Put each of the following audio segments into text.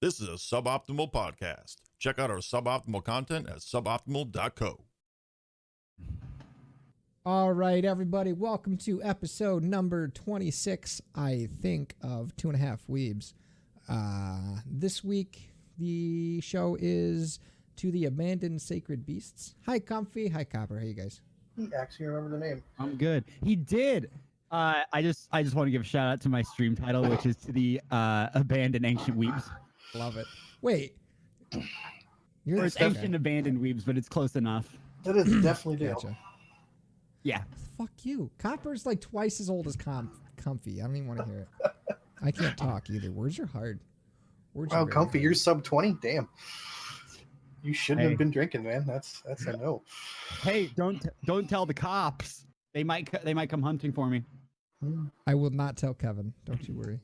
This is a Suboptimal podcast. Check out our suboptimal content at suboptimal.co. All right, everybody, welcome to episode number 26, I think, of 2.5 Weebs. This week, the show is To the Abandoned Sacred Beasts. Hi, Comfy. Hi, Copper. How you guys? He actually remembered the name. I'm good. He did. I just want to give a shout out to my stream title, which is To the Abandoned Ancient Weebs. Love it. Wait. Or it's Ancient Abandoned Weebs, but it's close enough. That is definitely Dale. Gotcha. Yeah. Fuck you. Copper's like twice as old as Comfy. I don't even want to hear it. I can't talk either. Words are hard. Words Wow, are very Comfy, hard. you're sub 20? Damn. You shouldn't have been drinking, man. That's a no. Hey, don't tell the cops. They might come hunting for me. I will not tell Kevin. Don't you worry.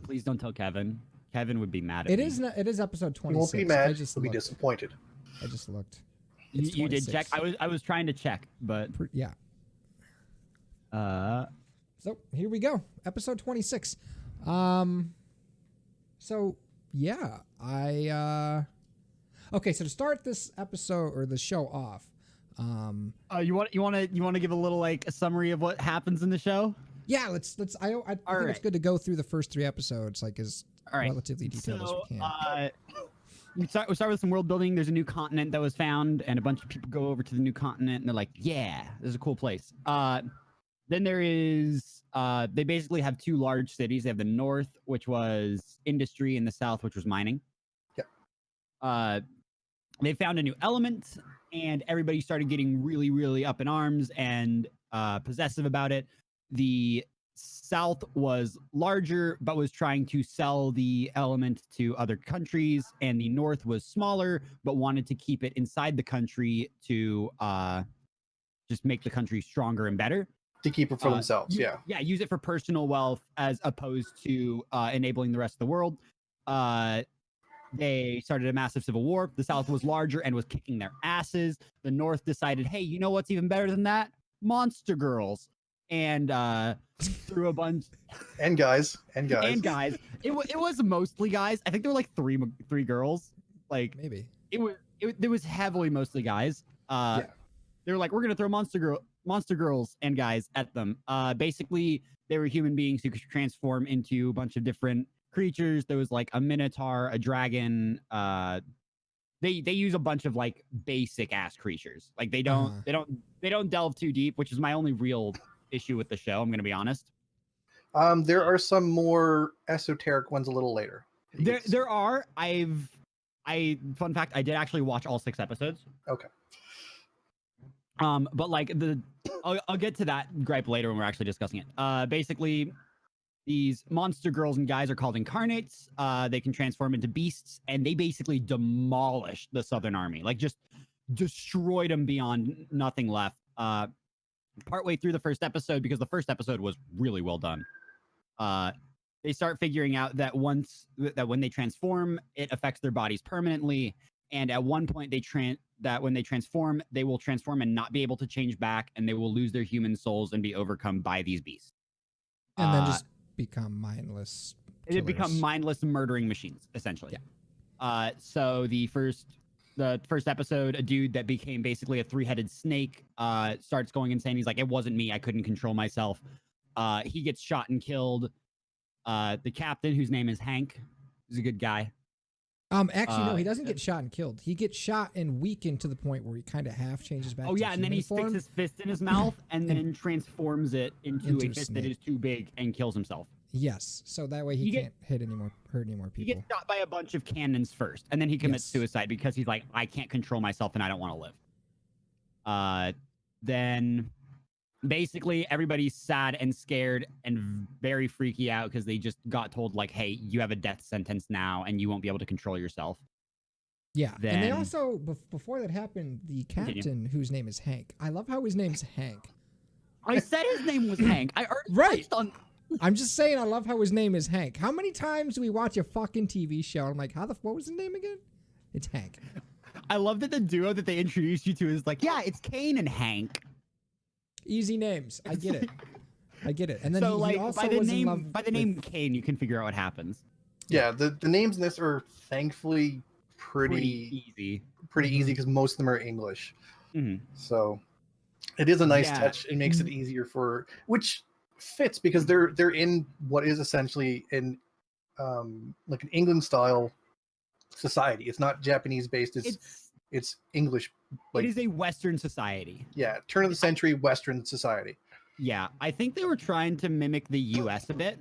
Please don't tell Kevin. Kevin would be mad at It me. is not, it is episode 26. You won't be mad. You'll be looked. disappointed. I just looked. You did 26. check. I was trying to check, but Yeah. So here we go. Episode 26. So yeah, okay, so to start this episode or the show off, you want to give a little like a summary of what happens in the show? yeah, let's I think it's right. good to go through the first 3 episodes like as All right. relatively detailed as we can. We start with some world building. There's a new continent that was found, and a bunch of people go over to the new continent, and they're like, "Yeah, this is a cool place." Then there is they basically have 2 large cities. They have the north, which was industry, and the south, which was mining. Yep. They found a new element, and everybody started getting really, really up in arms and possessive about it. The south was larger, but was trying to sell the element to other countries, and the north was smaller, but wanted to keep it inside the country to just make the country stronger and better. To keep it for themselves, yeah. Yeah, use it for personal wealth as opposed to enabling the rest of the world. They started a massive civil war. The South was larger and was kicking their asses. The North decided, hey, you know what's even better than that? Monster girls. And threw a bunch. And guys. And guys. It was mostly guys. I think there were like three girls. Like Maybe. There was heavily mostly guys. Yeah. They were like, we're gonna throw monster girls and guys at them. Basically, they were human beings who could transform into a bunch of different creatures. There was like a minotaur, a dragon. They use a bunch of like basic ass creatures. Like they don't delve too deep, which is my only real issue with the show. I'm gonna be honest. There are some more esoteric ones a little later. There are. Fun fact, I did actually watch all 6 episodes. Okay. But like I'll get to that gripe later when we're actually discussing it. Basically, these monster girls and guys are called incarnates. They can transform into beasts, and they basically demolished the Southern Army. Like just destroyed them beyond nothing left. Partway through the first episode, because the first episode was really well done. They start figuring out that when they transform, it affects their bodies permanently. And at one point, when they transform, they will transform and not be able to change back, and they will lose their human souls and be overcome by these beasts. And then just become mindless. They become killers. mindless murdering machines, essentially. Yeah. So the first episode, a dude that became basically a 3-headed snake starts going insane. He's like, it wasn't me. I couldn't control myself. He gets shot and killed. The captain, whose name is Hank, is a good guy. Actually, no, he doesn't get shot and killed. He gets shot and weakened to the point where he kind of half changes back. Oh to yeah, and then he human form. sticks his fist in his mouth and then transforms it into a a fist snake. that is too big and kills himself. Yes, so that way he can't hurt any more He people. gets shot by a bunch of cannons first, and then he commits Yes. suicide because he's like, I can't control myself and I don't want to live. Then basically everybody's sad and scared and very freaky out because they just got told like, hey, you have a death sentence now and you won't be able to control yourself. Yeah, and they Then- also before that happened, the Continue. captain, whose name is Hank. I love how his name's Hank. I said his name was Hank. I already Right. touched on. I'm just saying, I love how his name is Hank. How many times do we watch a fucking TV show? I'm like, what was his name again? It's Hank. I love that the duo that they introduced you to is like, yeah, it's Kane and Hank. Easy names. I get it. I get it. And then So he like also by the was in love name with- Kane, you can figure out what happens. Yeah, the names in this are thankfully pretty easy. easy because most of them are English. Mhm. So it is a nice Yeah. touch. It makes it easier which fits because they're in what is essentially like an England style society. It's not Japanese based. It's English. It is a Western society. Yeah, turn of the century Western society. Yeah, I think they were trying to mimic the U.S. a bit.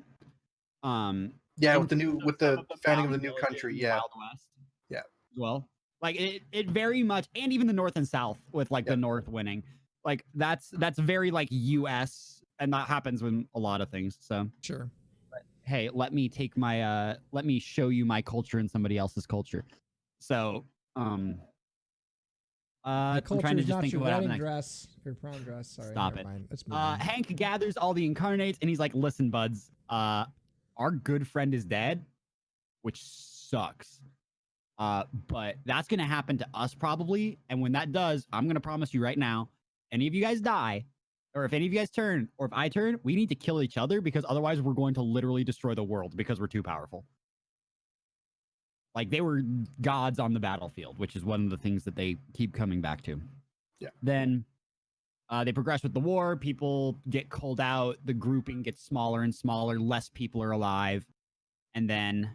Yeah, with the founding of the new country. Yeah, Wild West. Yeah. Well, like it very much, and even the North and South with like the North winning, like that's very like U.S. and that happens with a lot of things. So Sure. but, hey, let me show you my culture and somebody else's culture. So My I'm trying to culture's just not think your of what happened wedding next. dress or prom dress. Sorry, Stop never it. mind. Let's move on. Hank gathers all the incarnates and he's like, listen, buds, our good friend is dead, which sucks. But that's gonna happen to us probably. And when that does, I'm gonna promise you right now, any of you guys die, or if any of you guys turn, or if I turn, we need to kill each other because otherwise we're going to literally destroy the world because we're too powerful. Like they were gods on the battlefield, which is one of the things that they keep coming back to. Yeah. Then they progress with the war. People get culled out. The grouping gets smaller and smaller. Less people are alive. And then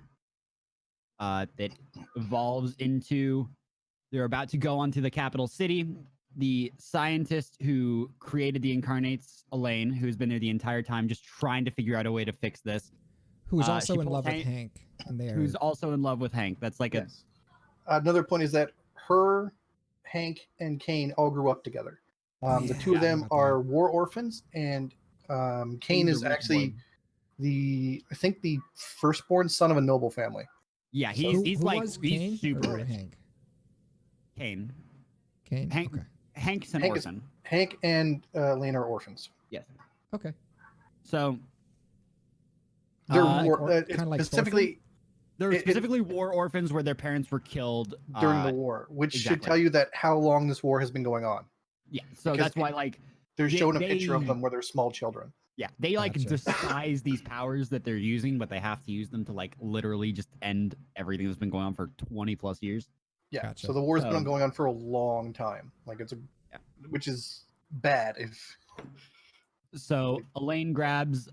it evolves into they're about to go onto the capital city. The scientist who created the incarnates, Elaine, who's been there the entire time just trying to figure out a way to fix this. Who's she also in pulls love with Hank. And they are... Who's also in love with Hank. That's like yes. Another point is that her, Hank, and Kane all grew up together. The two of them are war orphans, and Kane is actually I think the firstborn son of a noble family. Yeah, he's super rich. Hank. Kane. Okay. Hank's an orphan. Hank and Lane are orphans. Yes. Okay. So they're kind of like specifically. They're specifically war orphans where their parents were killed during the war, which should tell you that how long this war has been going on. Yeah, so that's why like they're showing a picture of them where they're small children. Yeah, they like disguise these powers that they're using, but they have to use them to like literally just end everything that's been going on for 20 plus years. Yeah, so the war's been going on for a long time. Like which is bad if. So Elaine grabs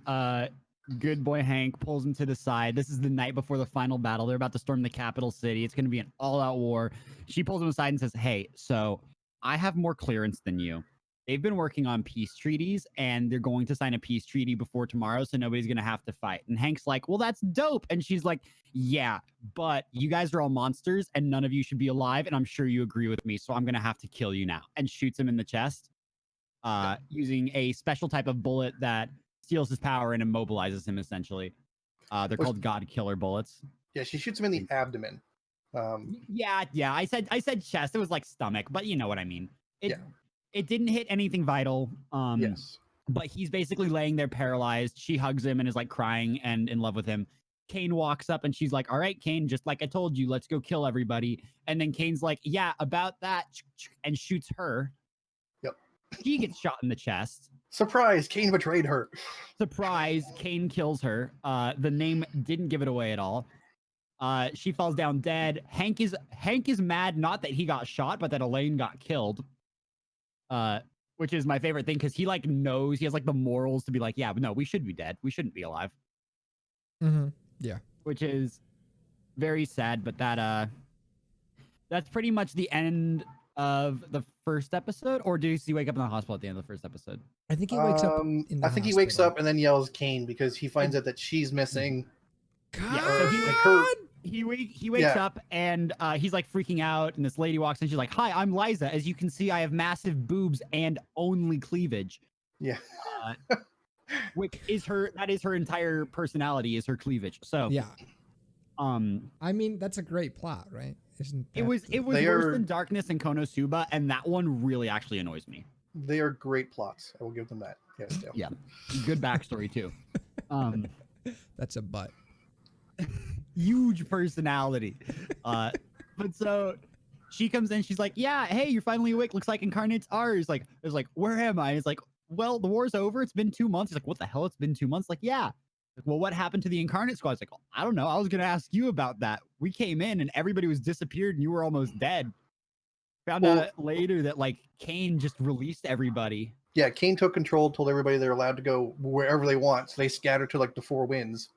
good boy Hank, pulls him to the side. This is the night before the final battle. They're about to storm the capital city. It's going to be an all-out war. She pulls him aside and says, hey, so I have more clearance than you. They've been working on peace treaties, and they're going to sign a peace treaty before tomorrow, so nobody's going to have to fight. And Hank's like, well, that's dope. And she's like, yeah, but you guys are all monsters, and none of you should be alive, and I'm sure you agree with me, so I'm going to have to kill you now. And shoots him in the chest using a special type of bullet that steals his power and immobilizes him, essentially. They're called God Killer bullets. Yeah, she shoots him in the abdomen. Yeah, I said chest. It was like stomach, but you know what I mean. It didn't hit anything vital. Yes. But he's basically laying there paralyzed. She hugs him and is like crying and in love with him. Kane walks up and she's like, all right, Kane, just like I told you, let's go kill everybody. And then Kane's like, yeah, about that, and shoots her. Yep. She gets shot in the chest. Surprise, Kane betrayed her. Surprise, Kane kills her. The name didn't give it away at all. She falls down dead. Hank is mad, not that he got shot, but that Elaine got killed. Which is my favorite thing because he like knows, he has like the morals to be like, yeah, but no, we should be dead. We shouldn't be alive. Mm-hmm. Yeah. Which is very sad, but that's pretty much the end of the first episode. Or does he wake up in the hospital at the end of the first episode? I think he wakes up. He wakes up and then yells Kane because he finds out that she's missing. God. Yeah, so he wakes up and he's like freaking out, and this lady walks in. She's like, hi, I'm Liza. As you can see, I have massive boobs and only cleavage. Yeah. Which is that is her entire personality, is her cleavage. So yeah. I mean, that's a great plot, right? It was worse than Darkness and Konosuba, and that one really actually annoys me. They are great plots. I will give them that. Yes, yeah. Good backstory too. That's a butt. Huge personality. But so she comes in, she's like, yeah, hey, you're finally awake. Looks like Incarnate's ours. Like, it's like, where am I? It's like, well, the war's over. It's been 2 months. He's like, what the hell? It's been 2 months. Like, yeah. Well, what happened to the Incarnate Squad? It's like, I don't know. I was going to ask you about that. We came in and everybody was disappeared and you were almost dead. Found out later that like Kane just released everybody. Yeah, Kane took control, told everybody they're allowed to go wherever they want. So they scattered to like the four winds.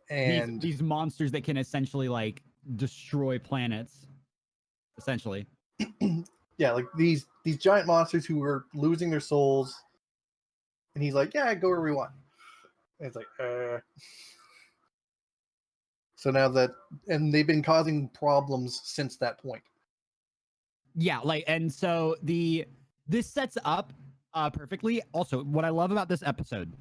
And these monsters that can essentially like destroy planets, essentially. Yeah, like these giant monsters who were losing their souls. And he's like, yeah, go wherever we want. And it's like, So now and they've been causing problems since that point. Yeah, like, and so this sets up perfectly. Also, what I love about this episode,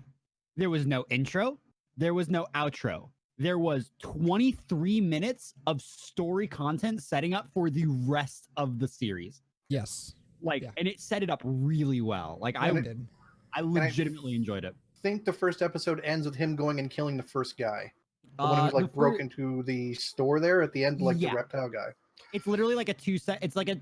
there was no intro, there was no outro. There was 23 minutes of story content setting up for the rest of the series. Yes. Like, and it set it up really well. Like, I legitimately enjoyed it. I think the first episode ends with him going and killing the first guy. The one who like broke into the store there at the end, like the reptile guy. It's literally like it's like a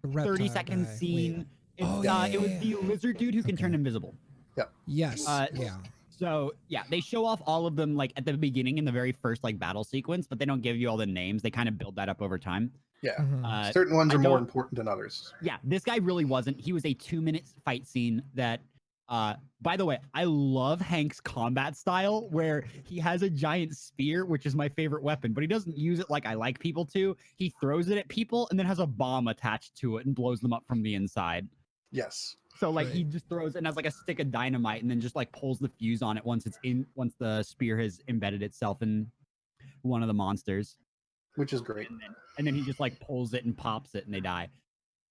30-second scene. It was the lizard dude who can turn invisible. Yeah. Yes. Yeah. So yeah, they show off all of them like at the beginning in the very first like battle sequence, but they don't give you all the names. They kind of build that up over time. Yeah. Certain ones are more important than others. Yeah, this guy really wasn't. He was a 2-minute fight scene that by the way, I love Hank's combat style where he has a giant spear, which is my favorite weapon, but he doesn't use it like I like people to. He throws it at people and then has a bomb attached to it and blows them up from the inside. Yes. So like he just throws it and has like a stick of dynamite and then just like pulls the fuse on it once once the spear has embedded itself in one of the monsters. Which is great. And then he just like pulls it and pops it and they die.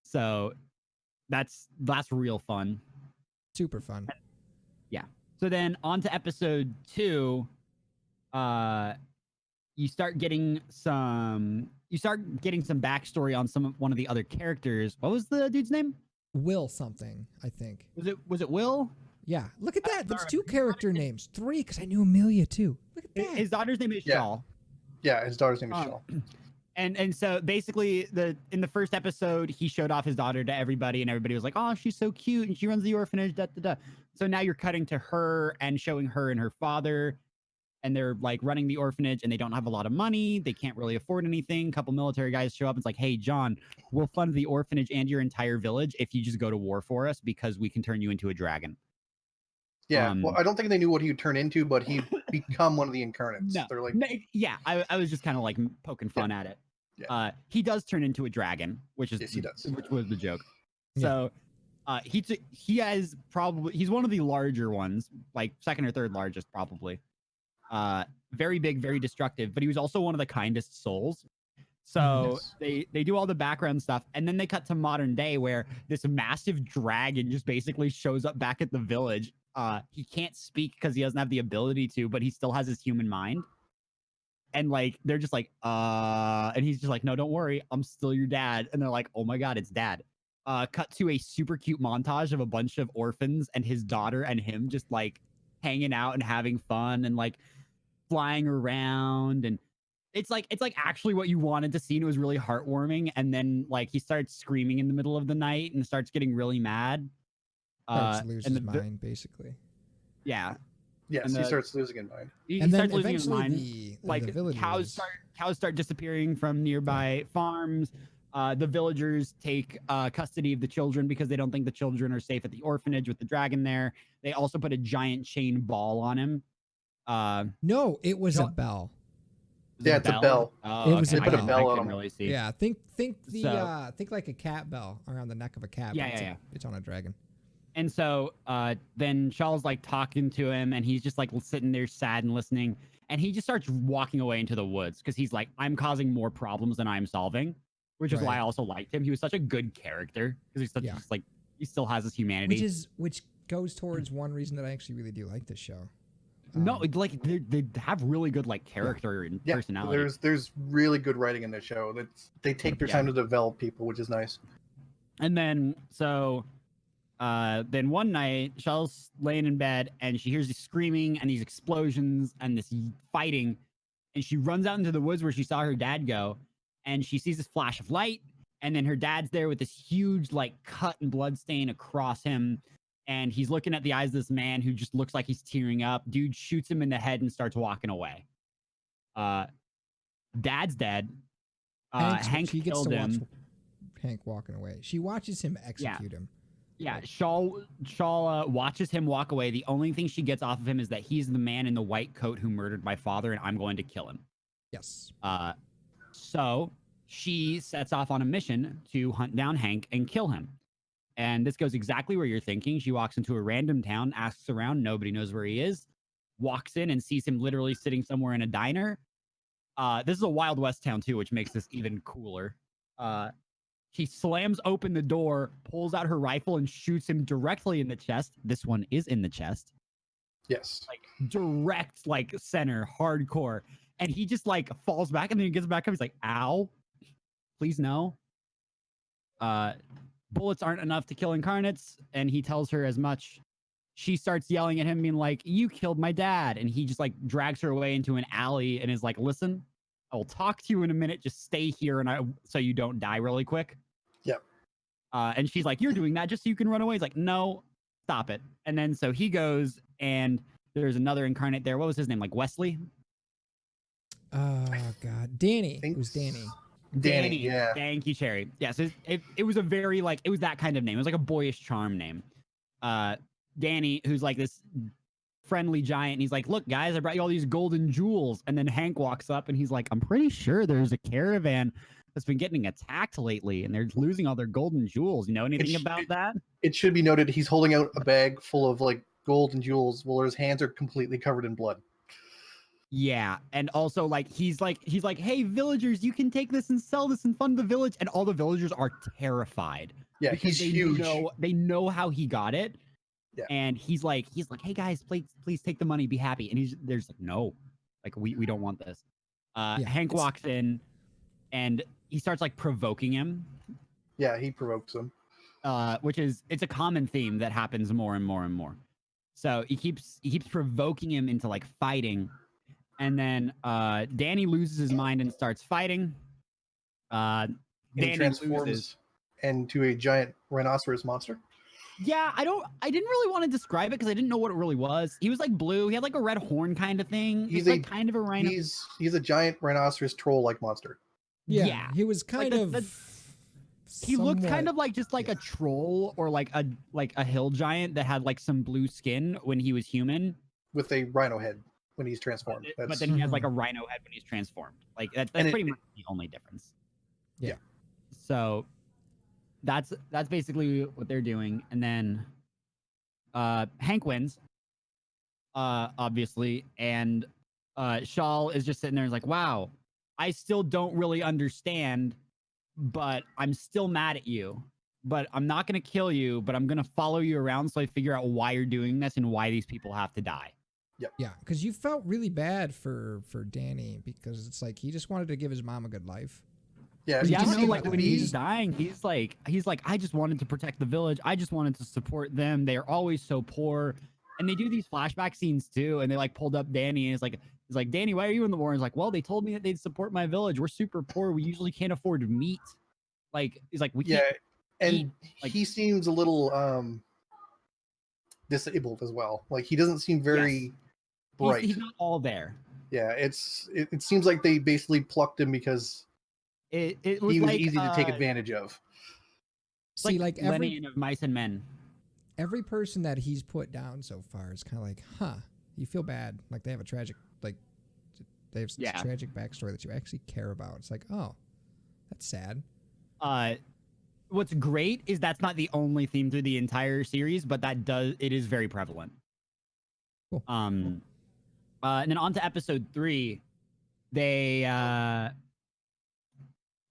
So that's real fun. Super fun. Yeah. So then on to episode 2, you start getting some backstory on one of the other characters. What was the dude's name? Will something, I think. Was it Will? Yeah. Look at that. There's 2 character names. 3, because I knew Amelia too. Look at that. His daughter's name is Shaw. Yeah, his daughter's name is Shaw. And so basically in the first episode, he showed off his daughter to everybody and everybody was like, oh, she's so cute and she runs the orphanage, da, da, da. So now you're cutting to her and showing her and her father and they're like running the orphanage and they don't have a lot of money. They can't really afford anything. A couple military guys show up and it's like, hey, John, we'll fund the orphanage and your entire village if you just go to war for us because we can turn you into a dragon. Yeah, well, I don't think they knew what he would turn into, but he'd become one of the incarnates. No, they're like, yeah, I was just kind of like poking fun at it. Yeah. He does turn into a dragon, which is he does. Which was the joke. Yeah. So he's one of the larger ones, like second or third largest probably. Very big, very destructive, but he was also one of the kindest souls. So they do all the background stuff, and then they cut to modern day where this massive dragon just basically shows up back at the village. He can't speak because he doesn't have the ability to, but he still has his human mind. And like they're just like, and he's just like, no, don't worry, I'm still your dad. And they're like, oh my god, it's dad. Cut to a super cute montage of a bunch of orphans and his daughter and him just like hanging out and having fun and like flying around, and it's like actually what you wanted to see, and it was really heartwarming. And then like he starts screaming in the middle of the night and starts getting really mad. Starts losing his mind, basically. Yeah. Yes, he starts losing his mind. He starts then losing his mind. the cows start disappearing from nearby farms. The villagers take custody of the children because they don't think the children are safe at the orphanage with the dragon there. They also put a giant chain ball on him. No, it was a bell. Yeah, it's a bell. Oh, it was they put a bell on him. Really see. Yeah, think like a cat bell around the neck of a cat. Yeah. It's on a dragon. And so then Shaw's like talking to him and he's just like sitting there sad and listening. And he just starts walking away into the woods because he's like, I'm causing more problems than I'm solving, which is why I also liked him. He was such a good character because he's such just like, he still has his humanity. Which goes towards one reason that I actually really do like this show. No, like they have really good like character and personality. There's really good writing in this show. They take their time to develop people, which is nice. And then then one night, Shell's laying in bed and she hears these screaming and these explosions and this fighting. And she runs out into the woods where she saw her dad go. And she sees this flash of light. And then her dad's there with this huge like cut and blood stain across him. and he's looking at the eyes of this man who just looks like he's tearing up. Dude shoots him in the head and starts walking away. Dad's dead. Hank she gets killed to watch him. Hank walking away. She watches him execute him. Yeah, Shaw watches him walk away. The only thing she gets off of him is that he's the man in the white coat who murdered my father, and I'm going to kill him. Yes. So she sets off on a mission to hunt down Hank and kill him. And this goes exactly where you're thinking. She walks into a random town, asks around, nobody knows where he is, walks in and sees him literally sitting somewhere in a diner. This is a Wild West town too, which makes this even cooler. She slams open the door, pulls out her rifle, and shoots him directly in the chest. This one is in the chest. Yes. Like direct, like center, hardcore. And he just like falls back, and then he gets back up. He's like, ow, please no. Bullets aren't enough to kill incarnates, and he tells her as much. She starts yelling at him, being like, you killed my dad. And he just like drags her away into an alley and is like, listen, I will talk to you in a minute. Just stay here and so you don't die really quick. Yep. And she's like, you're doing that just so you can run away. He's like, no, stop it. And then so he goes, and there's another incarnate there. What was his name? Like Wesley? Oh God, Danny. It was Danny. Danny, yeah. Thank you, Cherry. Yes, it was a very like, it was that kind of name. It was like a boyish charm name. Danny, who's like this friendly giant, and he's like, look guys, I brought you all these golden jewels. And then Hank walks up and he's like, I'm pretty sure there's a caravan that's been getting attacked lately and they're losing all their golden jewels. You know anything about that? It should be noted he's holding out a bag full of like gold and jewels while his hands are completely covered in blood. Yeah, and also like he's like, hey villagers, you can take this and sell this and fund the village, and all the villagers are terrified. Yeah, he's huge. They know how he got it. Yeah. And he's like, hey guys, please take the money, be happy. And there's like, no, like we don't want this. Hank walks in and he starts like provoking him. Yeah, he provokes him. It's a common theme that happens more and more and more. So he keeps provoking him into like fighting. And then Danny loses his mind and starts fighting. Danny transforms into a giant rhinoceros monster. Yeah, I didn't really want to describe it because I didn't know what it really was. He was like blue. He had like a red horn kind of thing. He's like kind of a rhino. He's a giant rhinoceros troll-like monster. Yeah, he was kind of. He looked kind of like just like a troll or like a hill giant that had like some blue skin when he was human, with a rhino head when he's transformed. But then he has like a rhino head when he's transformed. Like that's pretty much the only difference. Yeah. So that's basically what they're doing. And then Hank wins, obviously, and Shaw is just sitting there and is like, wow, I still don't really understand, but I'm still mad at you. But I'm not going to kill you, but I'm going to follow you around so I figure out why you're doing this and why these people have to die. Yep. Yeah, because you felt really bad for Danny because it's like he just wanted to give his mom a good life. Yeah, like when he's dying, he's like, I just wanted to protect the village. I just wanted to support them. They're always so poor. And they do these flashback scenes too. And they like pulled up Danny and he's like, Danny, why are you in the war? And he's like, well, they told me that they'd support my village. We're super poor. We usually can't afford meat. Like, he's like, we can't. And eat. Like, he seems a little disabled as well. Like he doesn't seem very bright. He's not all there. Yeah, it seems like they basically plucked him because he was like, easy to take advantage of. See, like every of Mice and Men. Every person that he's put down so far is kind of like, you feel bad. Like they have a tragic, like they have such a tragic backstory that you actually care about. It's like, oh, that's sad. What's great is that's not the only theme through the entire series, but it is very prevalent. Cool. And then on to episode 3, they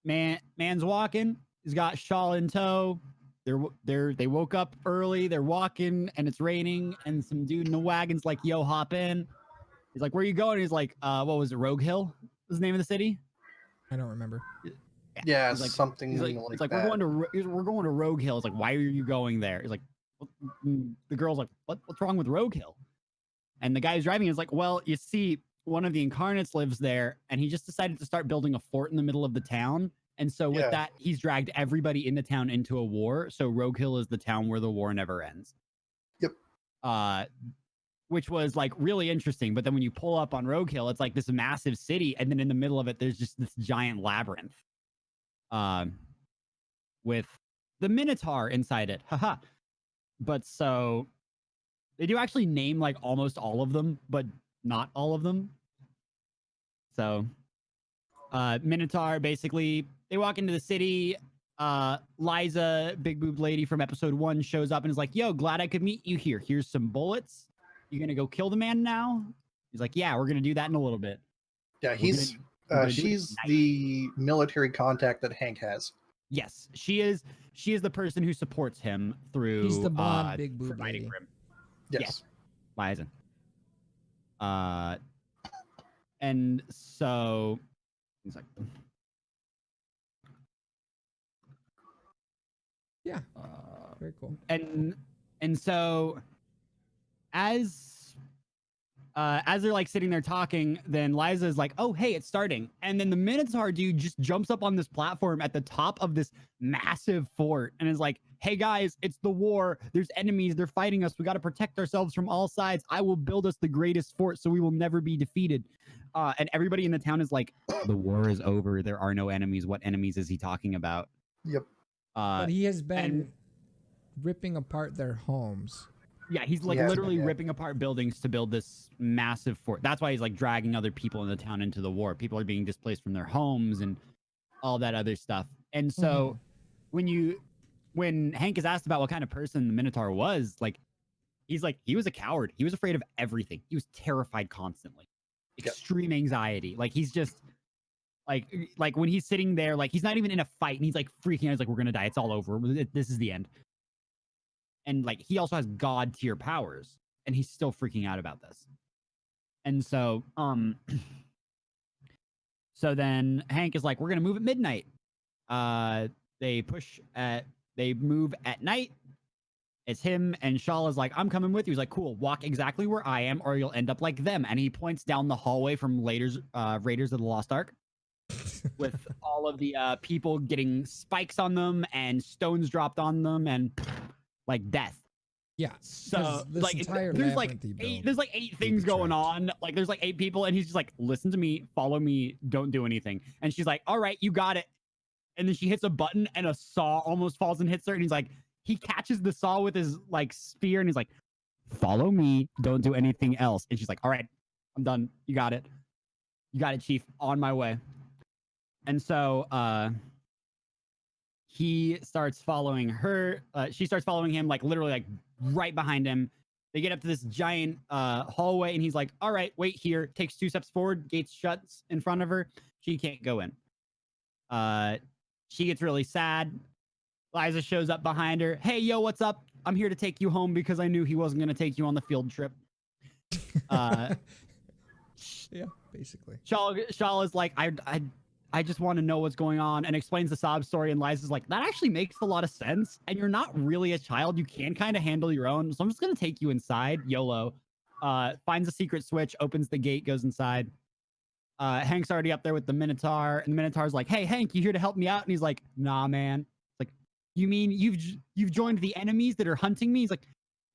man's walking. He's got Shaw in tow. They woke up early. They're walking, and it's raining. And some dude in a wagon's like, "Yo, hop in." He's like, "Where are you going?" He's like, "What was it? Rogue Hill was the name of the city." I don't remember. Yeah, like, something like it's like that. we're going to Rogue Hill. It's like, why are you going there? He's like, the girl's like, what's wrong with Rogue Hill? And the guy who's driving is like, well, you see, one of the incarnates lives there, and he just decided to start building a fort in the middle of the town. And so with that, he's dragged everybody in the town into a war. So Rogue Hill is the town where the war never ends. which was like really interesting. But then when you pull up on Rogue Hill, it's like this massive city, and then in the middle of it, there's just this giant labyrinth, with the Minotaur inside it. Haha. But so they do actually name like almost all of them, but not all of them. So, Minotaur, basically, they walk into the city. Liza, big boob lady from episode 1, shows up and is like, yo, glad I could meet you here. Here's some bullets. You gonna go kill the man now? He's like, yeah, we're gonna do that in a little bit. Yeah, she's the military contact that Hank has. Yes, she is the person who supports him through. He's the blonde big boob lady. Yes. Liza. And so he's like, yeah, very cool. And so as they're like sitting there talking, then Liza is like, oh, hey, it's starting. And then the Minotaur dude just jumps up on this platform at the top of this massive fort and is like, hey guys, it's the war. There's enemies. They're fighting us. We got to protect ourselves from all sides. I will build us the greatest fort so we will never be defeated. And everybody in the town is like, the war is over. There are no enemies. What enemies is he talking about? Yep. But he has been ripping apart their homes. Yeah, he's like literally ripping apart buildings to build this massive fort. That's why he's like dragging other people in the town into the war. People are being displaced from their homes and all that other stuff. And so when Hank is asked about what kind of person the Minotaur was, like, he's like, he was a coward. He was afraid of everything. He was terrified constantly. Extreme anxiety. Like, he's just like when he's sitting there, like, he's not even in a fight and he's like freaking out. He's like, we're gonna die. It's all over. This is the end. And like, he also has god tier powers and he's still freaking out about this. And so so then Hank is like, we're gonna move at midnight. They move at night. It's him, and Shala's like, I'm coming with you. He's like, cool, walk exactly where I am or you'll end up like them. And he points down the hallway from Raiders of the Lost Ark with all of the people getting spikes on them and stones dropped on them and like death. Yeah. So like there's like 8 things going on. Like there's like 8 people, and he's just like, listen to me, follow me, don't do anything. And she's like, all right, you got it. And then she hits a button and a saw almost falls and hits her. And he's like, he catches the saw with his like spear and he's like, follow me, don't do anything else. And she's like, all right, I'm done. You got it. You got it, Chief. On my way. And so he starts following her. She starts following him, like literally like right behind him. They get up to this giant hallway and he's like, all right, wait here. Takes 2 steps forward. Gates shuts in front of her. She can't go in. She gets really sad. Liza shows up behind her. Hey, yo, what's up? I'm here to take you home because I knew he wasn't going to take you on the field trip. Yeah, basically. Shala is like, I just want to know what's going on, and explains the sob story. And Liza's like, that actually makes a lot of sense. And you're not really a child. You can kind of handle your own. So I'm just going to take you inside. YOLO. Finds a secret switch, opens the gate, goes inside. Hank's already up there with the Minotaur, and the Minotaur's like, hey, Hank, you here to help me out? And he's like, nah, man. It's like, you mean you've joined the enemies that are hunting me? He's like,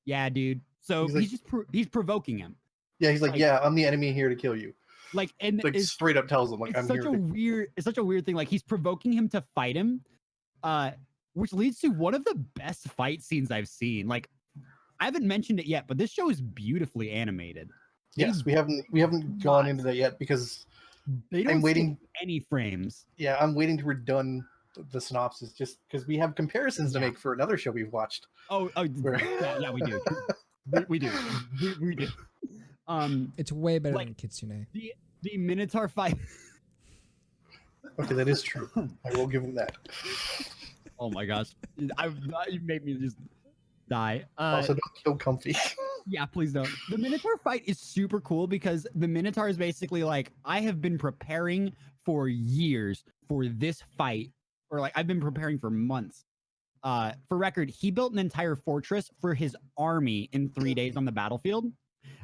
yeah, dude. So he's provoking him. Yeah, he's like, yeah, I'm the enemy here to kill you. Like, and like straight up tells him, like, I'm here. It's such a weird thing. Like, he's provoking him to fight him, which leads to one of the best fight scenes I've seen. Like, I haven't mentioned it yet, but this show is beautifally animated. Yes, we haven't gone into that yet because I'm waiting any frames. Yeah, I'm waiting to redone the synopsis just because we have comparisons to make for another show we've watched. Yeah, we do. we do. We do. It's way better than Kitsune. The Minotaur fight. Okay, that is true. I will give him that. Oh my gosh, you made me just die. Also, don't kill Comfy. Yeah, please don't. The Minotaur fight is super cool because the Minotaur is basically like, I have been preparing for years for this fight, or like I've been preparing for months. For record, he built an entire fortress for his army in 3 days on the battlefield.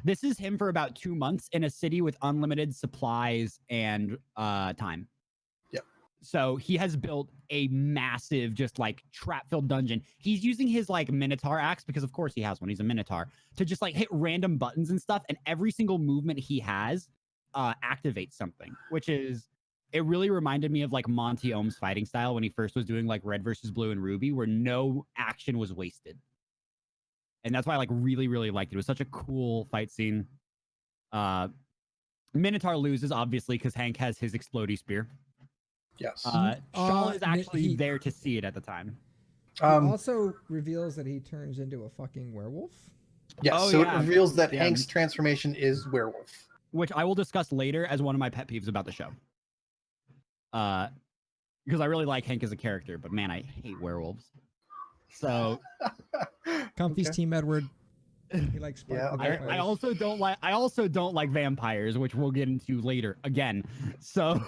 This is him for about 2 months in a city with unlimited supplies and time. Yeah. So he has built a massive, just like trap-filled dungeon. He's using his like Minotaur axe, because of course he has one. He's a Minotaur, to just like hit random buttons and stuff. And every single movement he has activates something, which is, it really reminded me of like Monty Ohm's fighting style when he first was doing like Red versus Blue and Ruby, where no action was wasted. And that's why I like really, really liked it. It was such a cool fight scene. Minotaur loses, obviously, because Hank has his explodey spear. Yes. Shaw is actually there to see it at the time. He also reveals that he turns into a fucking werewolf. Yes, Oh, so yeah. it reveals that Yeah. Hank's transformation is werewolf. Which I will discuss later as one of my pet peeves about the show. Because I really like Hank as a character, but man, I hate werewolves. So Comfy's Okay. Team Edward. He likes Yeah, sparkly okay. vampires. I also don't like vampires, which we'll get into later again. So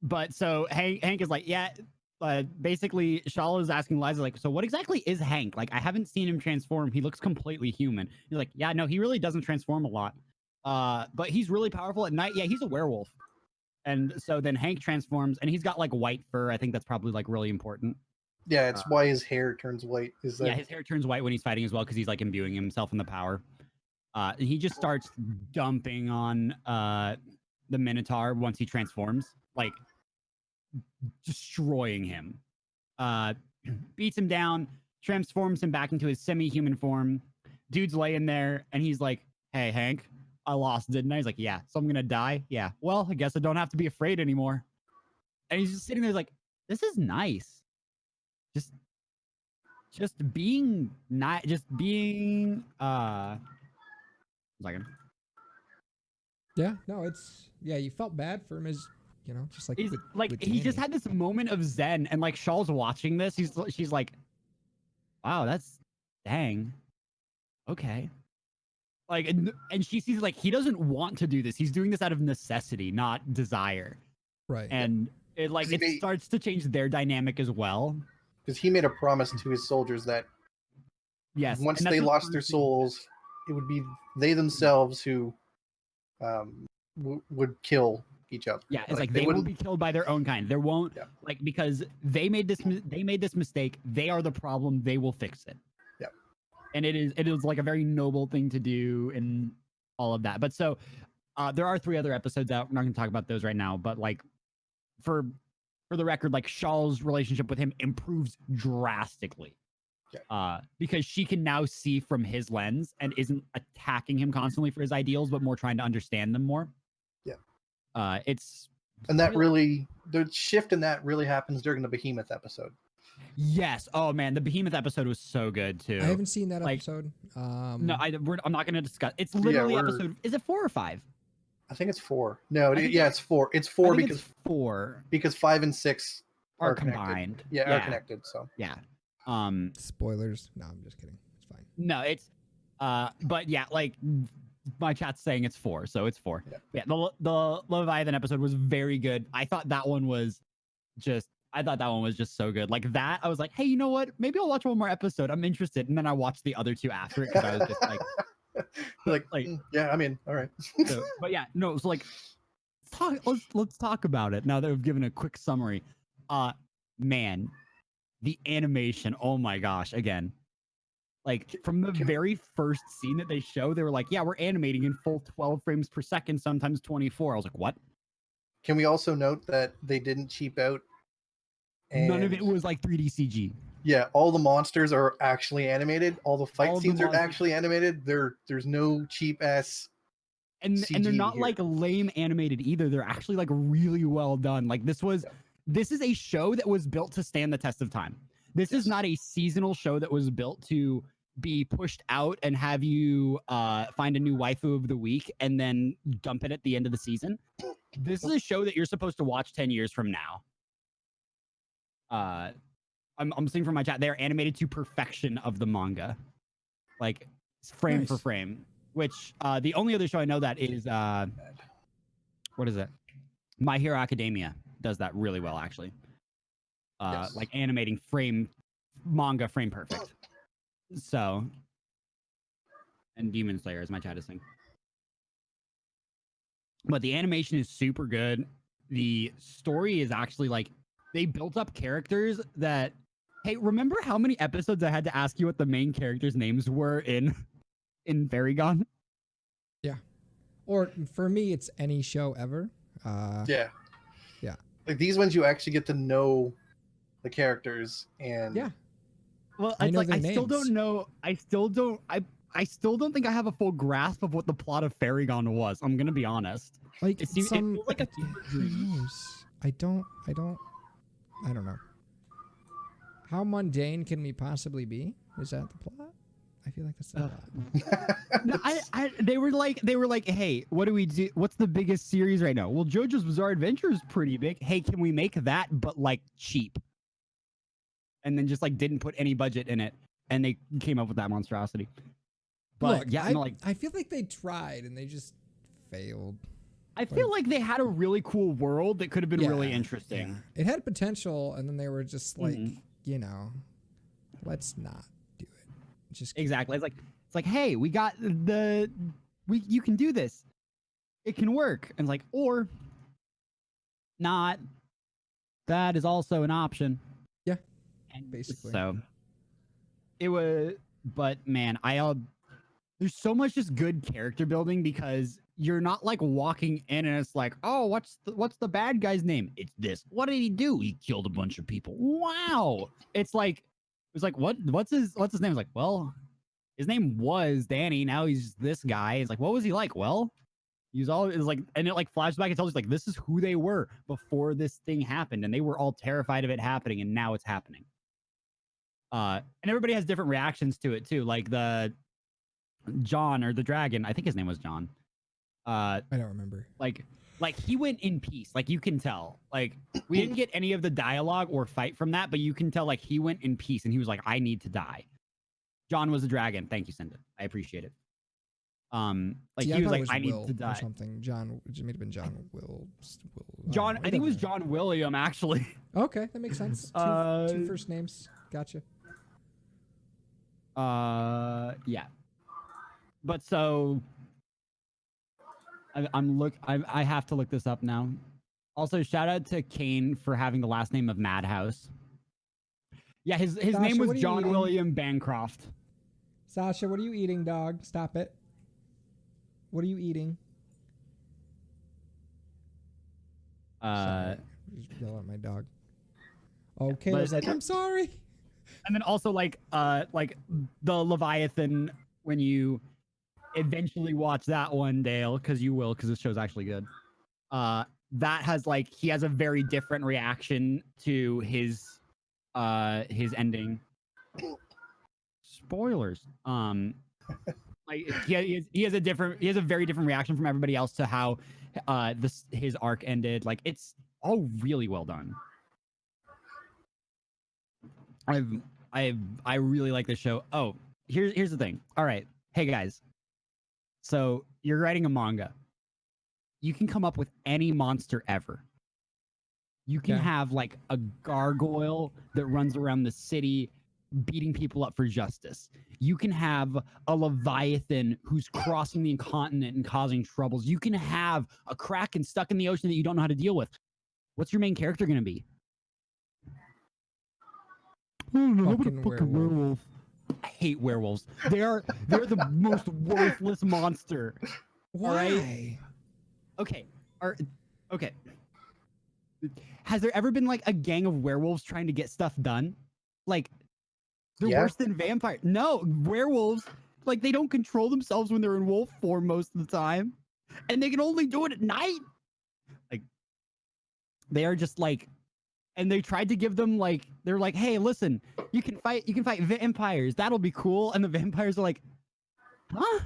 but so Hank is like, yeah, basically Shala is asking Liza, like, so what exactly is Hank? Like, I haven't seen him transform. He looks completely human. He's like, yeah, no, he really doesn't transform a lot. But he's really powerful at night. Yeah, he's a werewolf. And so then Hank transforms, and he's got like white fur. I think that's probably like really important. Yeah, it's why his hair turns white. Is that Yeah, his hair turns white when he's fighting as well, because he's like imbuing himself in the power. And he just starts dumping on the Minotaur once he transforms, like destroying him. Beats him down, transforms him back into his semi-human form. Dude's laying there, and he's like, hey, Hank, I lost, didn't I? He's like, yeah, so I'm gonna die? Yeah, well, I guess I don't have to be afraid anymore. And he's just sitting there like, this is nice. Just being not just being second. Yeah, no, you felt bad for him as, just like He's with, like with he just Danny. had this moment of zen, and like Shaw's watching this, she's like, wow, that's dang. Okay. Like, and she sees like he doesn't want to do this. He's doing this out of necessity, not desire. Right. And it like it starts to change their dynamic as well. because he made a promise to his soldiers that Yes. once and that's they the lost their first thing- souls, it would be they themselves who would kill each other. Yeah, it's like they will be killed by their own kind. There won't like, because they made this mistake. They are the problem. They will fix it. Yeah. And it is like a very noble thing to do and all of that. But so there are 3 other episodes out. We're not going to talk about those right now, but like for the record, like Shaw's relationship with him improves drastically. Because she can now see from his lens and isn't attacking him constantly for his ideals, but more trying to understand them more. Yeah. And that really, the shift in that really happens during the Behemoth episode. Yes. Oh man, the Behemoth episode was so good too. I haven't seen that like, episode. No, I'm not going to discuss. It's literally episode. Is it 4 or 5? I think it's 4. No, it's 4. It's 4 because it's 4 because 5 and 6 are connected. combined. Yeah, are connected. So yeah. Spoilers. No, I'm just kidding. It's fine. No, it's but yeah, like my chat's saying it's 4, so it's 4. Yeah, the Leviathan episode was very good. I thought that one was just so good. Like that, I was like, hey, you know what? Maybe I'll watch one more episode. I'm interested. And then I watched the other 2 after it because I was just like, yeah, I mean, all right. So, but yeah, no, it was like, let's talk about it now that we've given a quick summary. Man, the animation, oh my gosh, again. Like from the very first scene that they show, they were like, yeah, we're animating in full 12 frames per second, sometimes 24. I was like, what? Can we also note that they didn't cheap out? None of it was like 3D CG. Yeah, all the monsters are actually animated. All the fight scenes are actually animated. There's no cheap ass. And they're not like lame animated either. They're actually like really well done. Like this is a show that was built to stand the test of time. This is not a seasonal show that was built to be pushed out and have you find a new waifu of the week and then dump it at the end of the season. This is a show that you're supposed to watch 10 years from now. I'm seeing from my chat, they're animated to perfection of the manga, like frame for frame. Which the only other show I know that is what is it? My Hero Academia does that really well, actually. Like animating manga frame perfect. So, and Demon Slayer, as my chat is saying. but the animation is super good. The story is actually like they built up characters that. Hey, remember how many episodes I had to ask you what the main characters' names were in Fairy Gone? Yeah. Or for me, it's any show ever. Yeah. Yeah. Like these ones, you actually get to know the characters, and Yeah. Well, I it's know like their I still names. don't know. I still don't think I have a full grasp of what the plot of Fairy Gone was. I'm gonna be honest. Like It feels like a super who dream. knows? I don't know. How mundane can we possibly be? Is that the plot? I feel like that's the plot. No, they were like, hey, what do we do? What's the biggest series right now? Well, JoJo's Bizarre Adventure is pretty big. Hey, can we make that but like cheap? And then just like didn't put any budget in it, and they came up with that monstrosity. But Look, yeah, no, like I feel like they tried and they just failed. I feel like they had a really cool world that could have been really Yeah, interesting. yeah. It had potential, and then they were just like, Mhm. you know, let's not do it. Just Exactly. It's like, hey, we got you can do this. It can work. And it's like, or not. That is also an option. Yeah. And Basically. So it was, but man, there's so much just good character building because you're not like walking in and it's like, oh, what's the bad guy's name? It's this. What did he do? He killed a bunch of people. Wow. It was like, what's his name? It's like, well, his name was Danny. Now he's this guy. It's like, what was he like? Well, it was like, and it like flashback and tells you like, this is who they were before this thing happened. And they were all terrified of it happening. And now it's happening. And everybody has different reactions to it too. Like the John or the dragon, I think his name was John. I don't remember. Like he went in peace. Like you can tell. Like we didn't get any of the dialogue or fight from that, but you can tell like he went in peace and he was like, I need to die. John was a dragon. Thank you, Cinda. I appreciate it. Like See, he was like, it I need Will to die. or something. John, it may have been John Will. John, I think it was whatever. John William actually. Okay, that makes sense. Two first names. Gotcha. Yeah. But so I have to look this up now. Also, shout out to Kane for having the last name of Madhouse. Yeah, his Sasha, name what was are you John eating? William Bancroft. Sasha, what are you eating, dog? Stop it. What are you eating? Sorry. Just yell at my dog. Okay, I was like, I'm sorry. And then also like the Leviathan, when you eventually watch that one, Dale, because you will, because this show's actually good. That has like he has a very different reaction to his ending. Spoilers. Like he has a very different reaction from everybody else to how his arc ended. Like it's all really well done. I really like this show. Oh, here's the thing. All right. Hey guys. So you're writing a manga. You can come up with any monster ever. You can have like a gargoyle that runs around the city beating people up for justice. You can have a leviathan who's crossing the continent and causing troubles. You can have a kraken stuck in the ocean that you don't know how to deal with. What's your main character going to be? Fucking werewolf. I hate werewolves. They're the most worthless monster. Why? Right? Okay. Okay. Has there ever been like a gang of werewolves trying to get stuff done? Like they're worse than vampires. No, werewolves, like they don't control themselves when they're in wolf form most of the time. And they can only do it at night. Like they are just like, and they tried to give them like, they're like, hey, listen, you can fight vampires. That'll be cool. And the vampires are like, huh?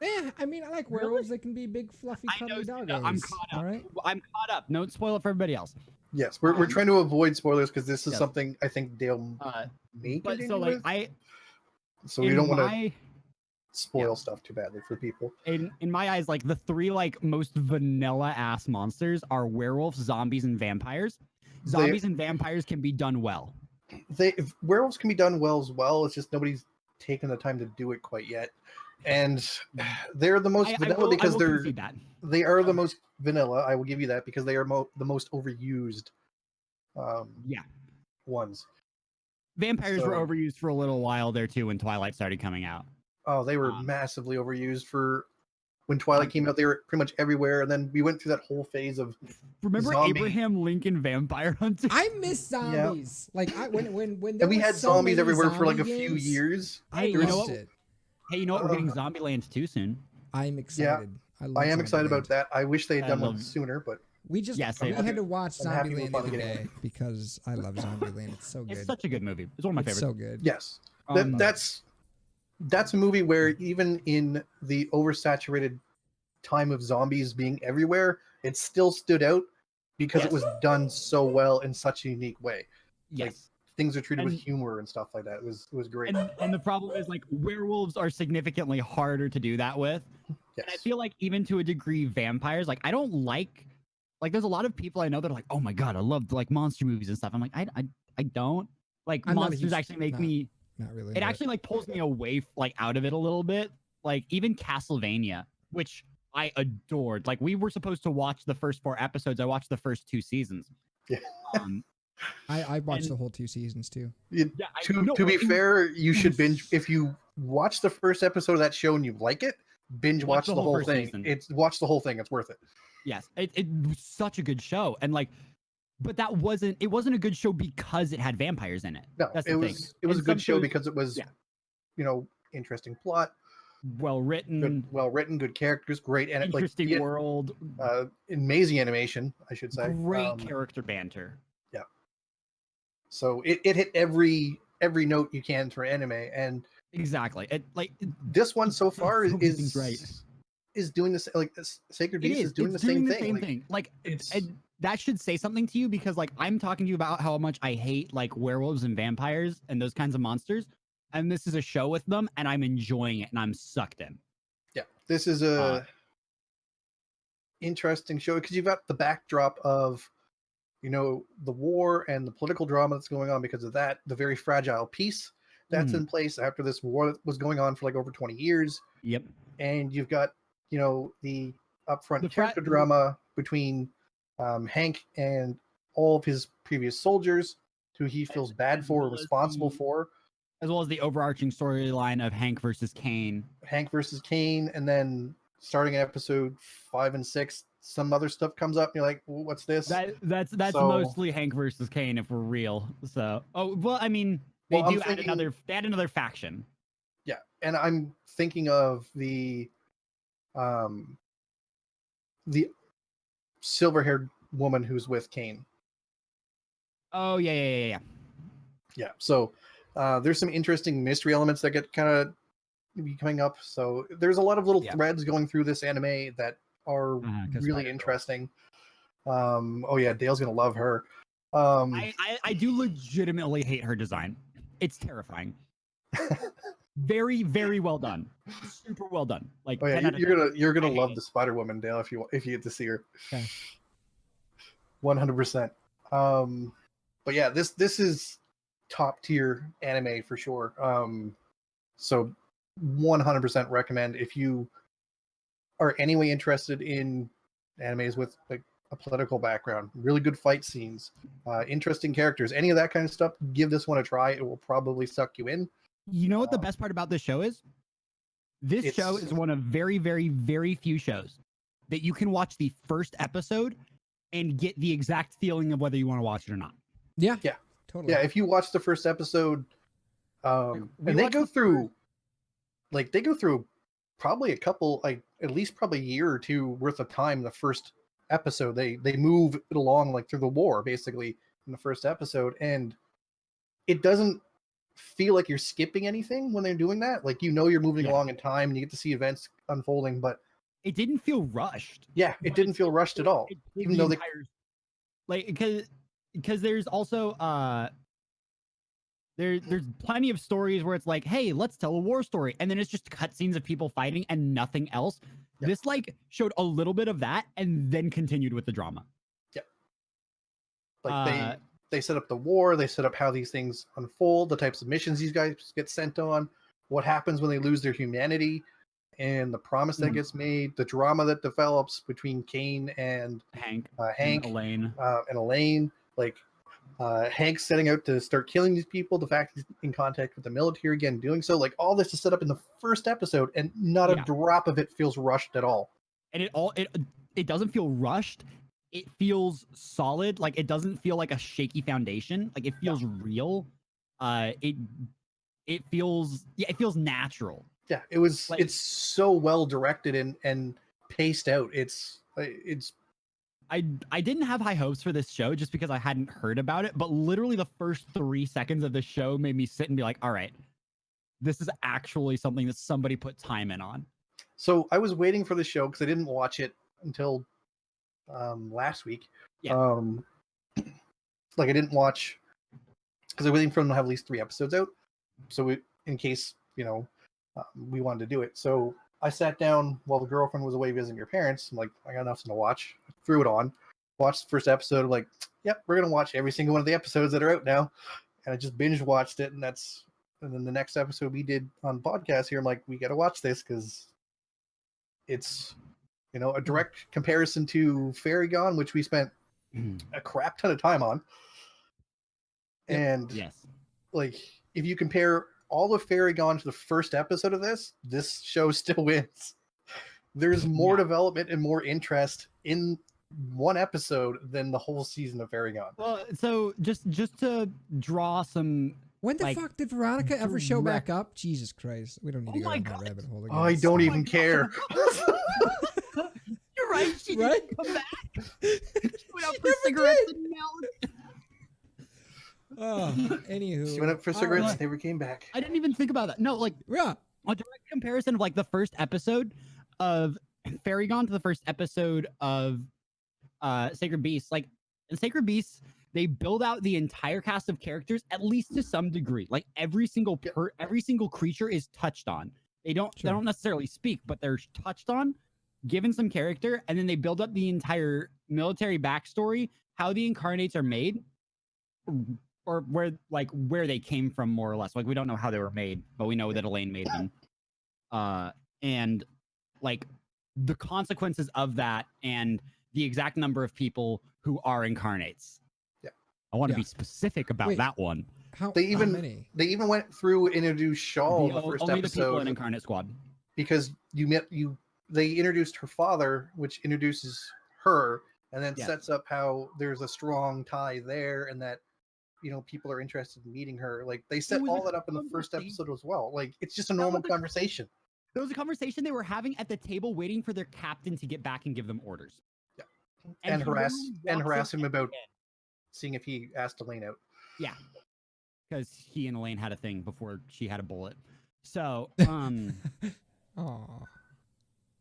Yeah, I mean, I like werewolves. They can be big, fluffy, cuddly doggos. I'm caught up. All right. I'm caught up. Don't spoil it for everybody else. Yes, we're trying to avoid spoilers because this is Yes. something I think Dale may But get so into like with. So we don't want to to spoil stuff too badly for people. in my eyes, like the three like most vanilla ass monsters are werewolves, zombies, and vampires. Zombies and vampires can be done well. Werewolves can be done well as well. It's just nobody's taken the time to do it quite yet. and they're the most vanilla because I will concede that. they are the most vanilla. I will give you that because they are the most overused Yeah. ones. Vampires were overused for a little while there too when Twilight started coming out. Oh, they were massively overused for when Twilight came out. They were pretty much everywhere, and then we went through that whole phase of remember zombie. Abraham Lincoln Vampire Hunter. I miss zombies. Like when and we had zombies everywhere for like a games, few years. Hey, you know what? Hey, you know what? We're getting Zombieland 2 soon. I'm excited. I am excited about that. I wish they had done one sooner, but we had to watch Zombieland the other day because I love Zombieland. It's so good. It's such a good movie. It's one of my favorites. So good. Yes, that's a movie where even in the oversaturated time of zombies being everywhere, it still stood out because it was done so well in such a unique way. Yes. Like, things are treated with humor and stuff like that. It was great. And the problem is, like, werewolves are significantly harder to do that with. Yes. And I feel like even to a degree, vampires, like, I don't like there's a lot of people I know that are like, oh my god, I love like monster movies and stuff. I'm like, I don't like monsters. Actually make me not really. It actually like pulls me away like out of it a little bit. Like even Castlevania, which I adored. Like we were supposed to watch the first 4 episodes. I watched the first 2 seasons. Yeah. I watched the whole 2 seasons too. To be fair, you should binge if you watch the first episode of that show and you like it. Binge watch the whole thing. Watch the whole thing. It's worth it. Yes, it was such a good show, and like, but it wasn't a good show because it had vampires in it. No, it was a good show because it was, interesting plot, well written, good characters, great and interesting world, amazing animation, I should say, great character banter. Yeah. So it hit every note you can for anime, and exactly. This one so far is right. Is doing this like Sacred Beast is doing the same thing. Like that should say something to you because like I'm talking to you about how much I hate like werewolves and vampires and those kinds of monsters, and this is a show with them, and I'm enjoying it and I'm sucked in. Yeah, this is a interesting show because you've got the backdrop of the war and the political drama that's going on because of that, the very fragile peace that's in place after this war that was going on for like over 20 years. Yep. And you've got the upfront character drama between Hank and all of his previous soldiers who he feels bad for or responsible for. As well as the overarching storyline of Hank versus Kane. And then starting in episode 5 and 6, some other stuff comes up and you're like, well, what's this? That's mostly Hank versus Kane if we're real. So I mean they add another faction. Yeah, and I'm thinking of the silver-haired woman who's with Kane. Oh yeah. Yeah. So there's some interesting mystery elements that get kind of coming up. So there's a lot of little threads going through this anime that are really interesting. Dale's gonna love her. I do legitimately hate her design. It's terrifying. Very, very well done. Super well done. Like, you're gonna love the Spider Woman, Dale, if you get to see her. Okay. 100%. But yeah, this is top tier anime for sure. So 100% recommend if you are anyway interested in animes with like a political background, really good fight scenes, interesting characters, any of that kind of stuff. Give this one a try. It will probably suck you in. You know what the best part about this show is? This show is one of very, very, very few shows that you can watch the first episode and get the exact feeling of whether you want to watch it or not. Yeah, totally. Yeah, if you watch the first episode, and they go through probably a couple, like at least probably a year or two worth of time. The first episode, they move it along like through the war basically in the first episode, and it doesn't feel like you're skipping anything when they're doing that. Like you're moving along in time and you get to see events unfolding, but it didn't feel rushed. Yeah, it didn't feel rushed at all. Even though because there's also there's plenty of stories where it's like, hey, let's tell a war story, and then it's just cutscenes of people fighting and nothing else. Yep. This like showed a little bit of that and then continued with the drama. Yeah. Like they set up the war, they set up how these things unfold, the types of missions these guys get sent on, what happens when they lose their humanity. and the promise that gets made, the drama that develops between Kane and Hank, Hank and Elaine. and Elaine, like Hank setting out to start killing these people, the fact he's in contact with the military again, doing so, like all this is set up in the first episode, and not a drop of it feels rushed at all. And it doesn't feel rushed. It feels solid. Like, it doesn't feel like a shaky foundation. Like, it feels real. It feels natural. Yeah, it's so well directed and paced out. I didn't have high hopes for this show just because I hadn't heard about it, but literally the first 3 seconds of the show made me sit and be like, all right, this is actually something that somebody put time in on. So I was waiting for the show because I didn't watch it until last week. Yeah. Like I didn't watch because I was waiting for them to have at least 3 episodes out. So in case, we wanted to do it. So I sat down while the girlfriend was away visiting her parents. I'm like, I got nothing to watch. Threw it on. Watched the first episode. I'm like, yep, we're going to watch every single one of the episodes that are out now. And I just binge watched it. And then the next episode we did on podcast here, I'm like, we got to watch this because it's, a direct comparison to Fairy Gone, which we spent a crap ton of time on. And like, if you compare all of Fairy Gone to the first episode of this show still wins. There's more development and more interest in one episode than the whole season of Fairy Gone. Well, so just to draw some. When the fuck did Veronica ever show back up? Jesus Christ, we don't need to go down that rabbit hole again. I don't even care. You're right. She didn't come back. She went out for cigarettes and now. Anywho, she went up for cigarettes, never came back. I didn't even think about that. No, like a direct comparison of like the first episode of Fairy Gone to the first episode of Sacred Beasts. Like in Sacred Beasts, they build out the entire cast of characters at least to some degree. Like every single creature is touched on. They don't necessarily speak, but they're touched on, given some character, and then they build up the entire military backstory, how the incarnates are made. Or where they came from, more or less. Like, we don't know how they were made, but we know that Elaine made them. And like the consequences of that and the exact number of people who are incarnates. Yeah. I want to be specific about that one. They even went through and introduced Shaw in the first only episode. The people in Incarnate Squad. Because they introduced her father, which introduces her, and then sets up how there's a strong tie there, and that people are interested in meeting her. Like they set all that up in the first episode as well. Like it's just a normal conversation. There was a conversation they were having at the table, waiting for their captain to get back and give them orders. Yeah, and harass him about seeing if he asked Elaine out. Yeah, because he and Elaine had a thing before she had a bullet. So,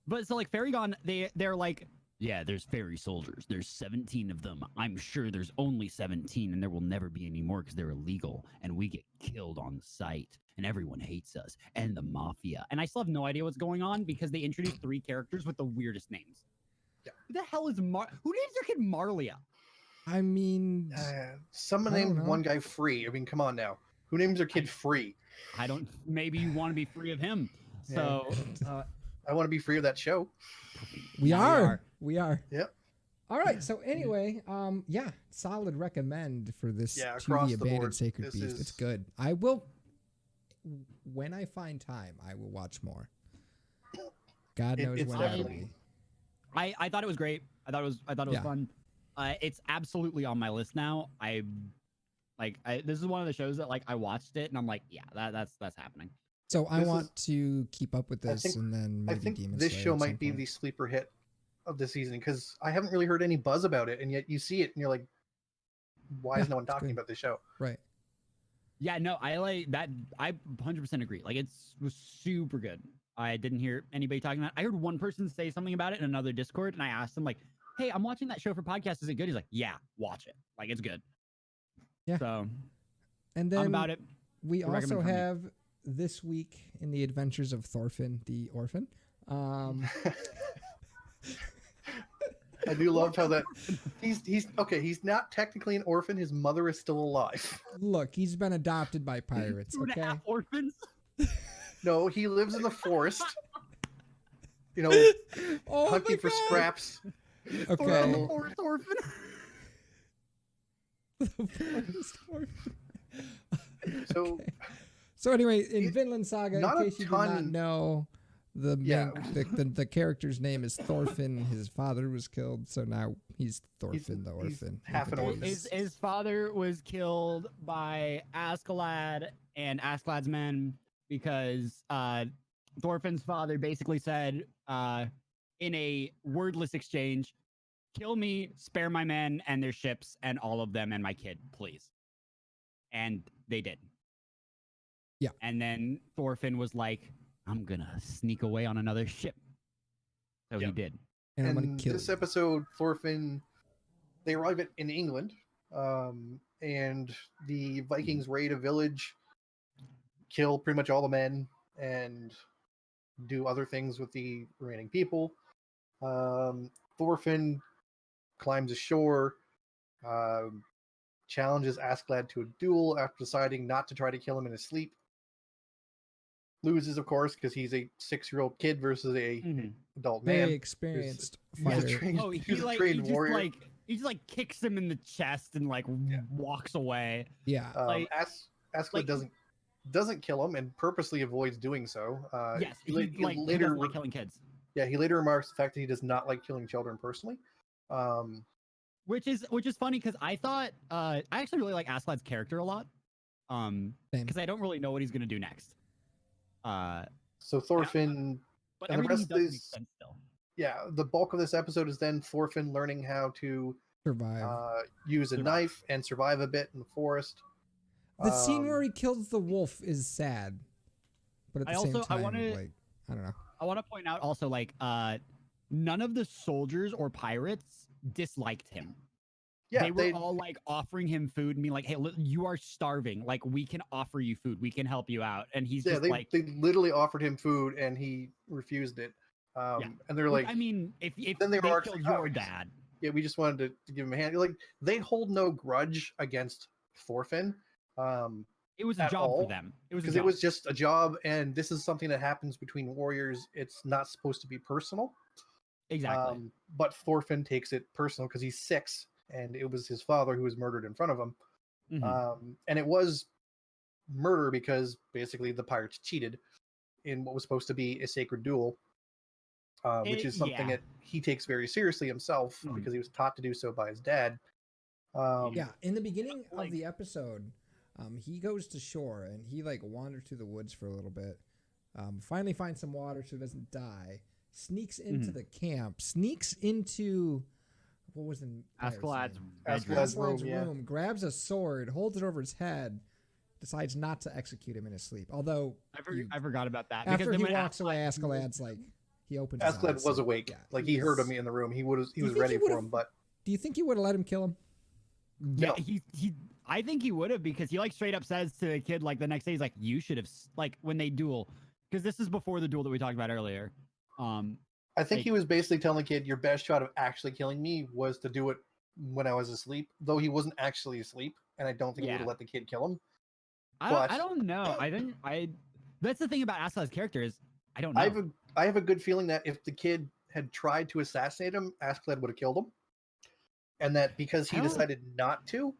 but so like Fairy Gone, they're like. Yeah, there's fairy soldiers. There's 17 of them. I'm sure there's only 17, and there will never be any more because they're illegal, and we get killed on sight, and everyone hates us, and the mafia. And I still have no idea what's going on because they introduced 3 characters with the weirdest names. Yeah. Who the hell is who names their kid Marlia? I mean, someone named one guy Free. I mean, come on now. Who names their kid Free? I don't. Maybe you want to be free of him. So I want to be free of that show. We are. Yep. All right. So anyway, solid recommend for this to the Abandoned Sacred Beast. It's good. I will, when I find time, I will watch more. God knows when I will be. I thought it was great. I thought it was fun. It's absolutely on my list now. This is one of the shows that I watched it and I'm like, yeah, that's happening. So I want to keep up with this, and then maybe I think Demon this Slayer show might be the sleeper hit of the season because I haven't really heard any buzz about it, and yet you see it and you're like, why is no one talking about this show? Right. Yeah, no, I like that. I 100% agree. Like it was super good. I didn't hear anybody talking about it. I heard one person say something about it in another Discord, and I asked him like, "Hey, I'm watching that show for podcast. Is it good?" He's like, "Yeah, watch it. Like it's good." Yeah. So, and then I'm about it. We also have this week in the adventures of Thorfinn the Orphan. I do love how that he's okay. He's not technically an orphan. His mother is still alive. Look, he's been adopted by pirates. 2.5 orphans. No, he lives in the forest. Oh hunting my for God. scraps. Okay. Well, Forest orphan. The forest orphan. So, Okay. So anyway, in it- Vinland Saga, in not a case you did not ton- know, the Yeah. main the character's name is Thorfinn. His father was killed, so now he's Thorfinn the he's orphan. half an orphan. His father was killed by Askeladd and Askeladd's men because Thorfinn's father basically said in a wordless exchange, kill me, spare my men and their ships and all of them and my kid, please. And they did. Yeah. And then Thorfinn was like, I'm gonna sneak away on another ship. So he Yep. did. And I'm gonna And kill this you. episode, Thorfinn, they arrive in England, and the Vikings raid a village, kill pretty much all the men, and do other things with the remaining people. Thorfinn climbs ashore, challenges Askeladd to a duel after deciding not to try to kill him in his sleep. Loses, of course, because he's a 6-year-old kid versus a adult Very man. experienced He's a fighter. trained, Oh, he's a trained warrior. he just like kicks him in the chest and like walks away. Yeah. like- Askeladd like- doesn't kill him and purposely avoids doing so. Yes, he he later doesn't like killing kids. he later remarks the fact that he does not like killing children personally. Which is funny because I thought I actually really like Askeladd's character a lot. Same. Because I don't really know what he's gonna do next. So Thorfinn, But and the everything he rest does makes is sense still. the bulk of this episode is then Thorfinn learning how to Survive. use a Survive. knife and survive a bit in the forest. The scene where he kills the wolf is sad, but at the I same also- I time, wanna- like, I don't know. I want to point out also like none of the soldiers or pirates disliked him. Yeah, they were all like offering him food and being like, "Hey, you are starving. Like, we can offer you food. We can help you out." And he's just like, they literally offered him food and he refused it. And they're like, I mean, if then they they were killed actually, your dad, yeah, we just wanted to give him a hand. Like, they hold no grudge against Thorfinn. it was a At job all, for them. It was a because job. it was just a job, and this is something that happens between warriors. It's not supposed to be personal. exactly. But Thorfinn takes it personal because he's 6, and it was his father who was murdered in front of him. Mhm. And it was murder because basically the pirates cheated in what was supposed to be a sacred duel, which is something yeah. that he takes very seriously himself Mhm. because he was taught to do so by his dad. Yeah, in the beginning like- of the episode, he goes to shore and he like wanders through the woods for a little bit. Finally finds some water so he doesn't die. Sneaks into the camp. Sneaks into what was in Askeladd's Askeladd's Askeladd's room, yeah. room. Grabs a sword, holds it over his head, decides not to execute him in his sleep. Although I forgot about that. after then he when walks away, Askeladd- Askeladd's like he opens. His Askeladd eyes, was so, awake, yeah, like he heard was- him in the room. He was you think ready he for would've- him, but Do you think you would have let him kill him? Yeah, No. he I think he would have because he like straight up says to the kid like the next day he's like, you should have like when they duel, because this is before the duel that we talked about earlier. I think Like- he was basically telling the kid, your best shot of actually killing me was to do it when I was asleep, though he wasn't actually asleep, and I don't think he would Yeah. have let the kid kill him. I But- don't know. I that's the thing about Askeladd's character is I don't know. I have a good feeling that if the kid had tried to assassinate him, Askeladd would have killed him, and that because he I don't- decided not to,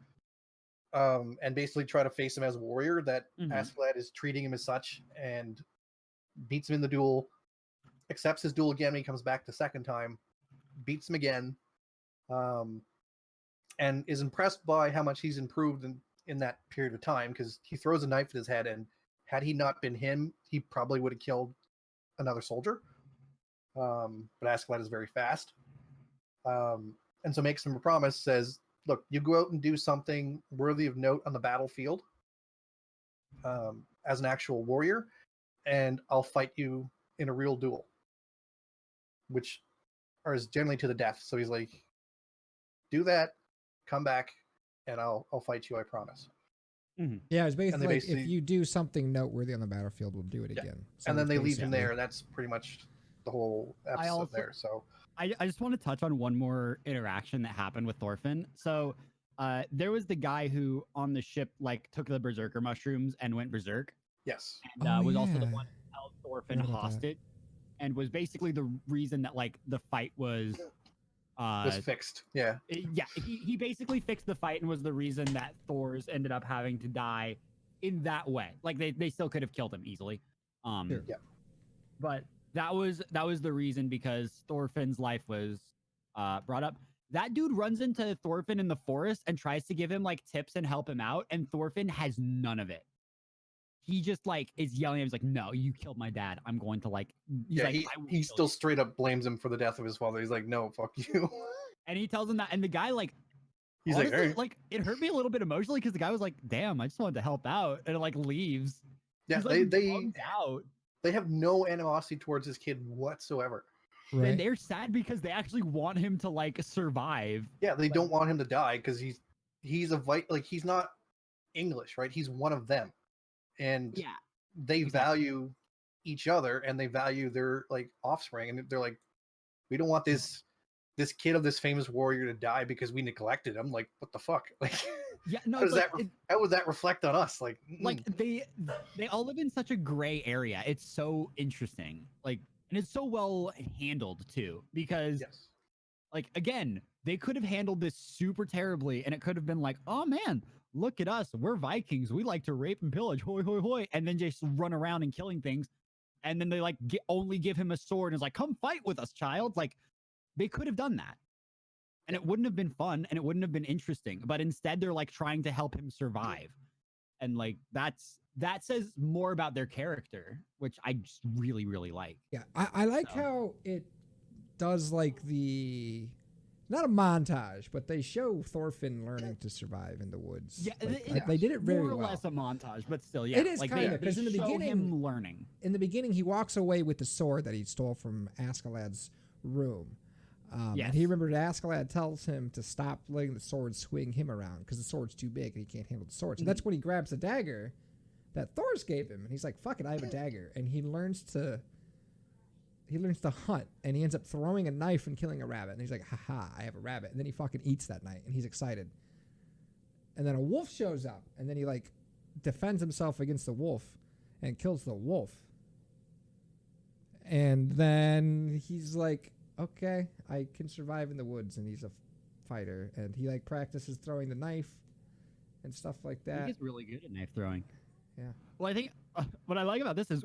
and basically try to face him as a warrior, that Mhm. Askeladd is treating him as such and beats him in the duel, accepts his duel again when he comes back the second time, beats him again, and is impressed by how much he's improved in that period of time, because he throws a knife at his head, and had he not been him, he probably would have killed another soldier. But Askeladd is very fast. And so makes him a promise, says, look, you go out and do something worthy of note on the battlefield as an actual warrior, and I'll fight you in a real duel, which is generally to the death. So he's like, do that, come back, and I'll fight you, I promise. Yeah, it's basically, like, basically- if you do something noteworthy on the battlefield, we'll do it Yeah. again. So And then it's they leave him basically- there, and that's pretty much the whole episode also- there. So I just want to touch on one more interaction that happened with Thorfinn. So there was the guy who on the ship like took the berserker mushrooms and went berserk, yes, and Oh, was also the yeah. one who held Thorfinn Forgot about that. hostage. and was basically the reason that like the fight was fixed. Yeah. He basically fixed the fight and was the reason that Thor's ended up having to die in that way. Like they still could have killed him easily. Sure. Yeah. But that was the reason, because Thorfinn's life was brought up. That dude runs into Thorfinn in the forest and tries to give him like tips and help him out, and Thorfinn has none of it. He just like is yelling at him. He's like, "No, you killed my dad. I'm going to like." He's like, he still straight up blames him for the death of his father. He's like, "No, fuck you." And he tells him that, and the guy like, He's honestly, like, "All right." like it hurt me a little bit emotionally because the guy was like, "Damn, I just wanted to help out," and it like leaves. Yeah, He's, like, they bummed out. they have no animosity towards this kid whatsoever. Right. And they're sad because they actually want him to like survive. Yeah, they don't want him to die because he's he's not English, right? He's one of them, and Yeah, they value each other and they value their like offspring, and they're like, we don't want this kid of this famous warrior to die because we neglected him. Like, what the fuck? Like, yeah, no. How would that reflect on us? Like, like they all live in such a gray area. It's so interesting. Like, and it's so well handled too, because yes. like again, they could have handled this super terribly, and it could have been like, oh man, look at us, we're Vikings, we like to rape and pillage, hoi hoi hoi, and then just run around and killing things, and then they like only give him a sword and is like, come fight with us, child. Like, they could have done that, and it wouldn't have been fun, and it wouldn't have been interesting. But instead, they're like trying to help him survive, and like that says more about their character, which I just really, really like. Yeah, I like how it does like not a montage, but they show Thorfinn learning to survive in the woods. Yeah, they did it very more or well. less a montage, but still, yeah, It is like kind of, because in the show beginning, him learning. In the beginning, he walks away with the sword that he stole from Askeladd's room. Yes. And he remembered Askeladd tells him to stop letting the sword swing him around because the sword's too big and he can't handle the sword. So that's when he grabs the dagger that Thor's gave him, and he's like, "Fuck it, I have a dagger." And he learns to hunt, and he ends up throwing a knife and killing a rabbit. And he's like, "Haha, I have a rabbit." And then he fucking eats that night, and he's excited. And then a wolf shows up, and then he like defends himself against the wolf and kills the wolf. And then he's like, "Okay, I can survive in the woods," and he's a fighter, and he like practices throwing the knife and stuff like that. He's really good at knife throwing. Yeah. Well, I think what I like about this is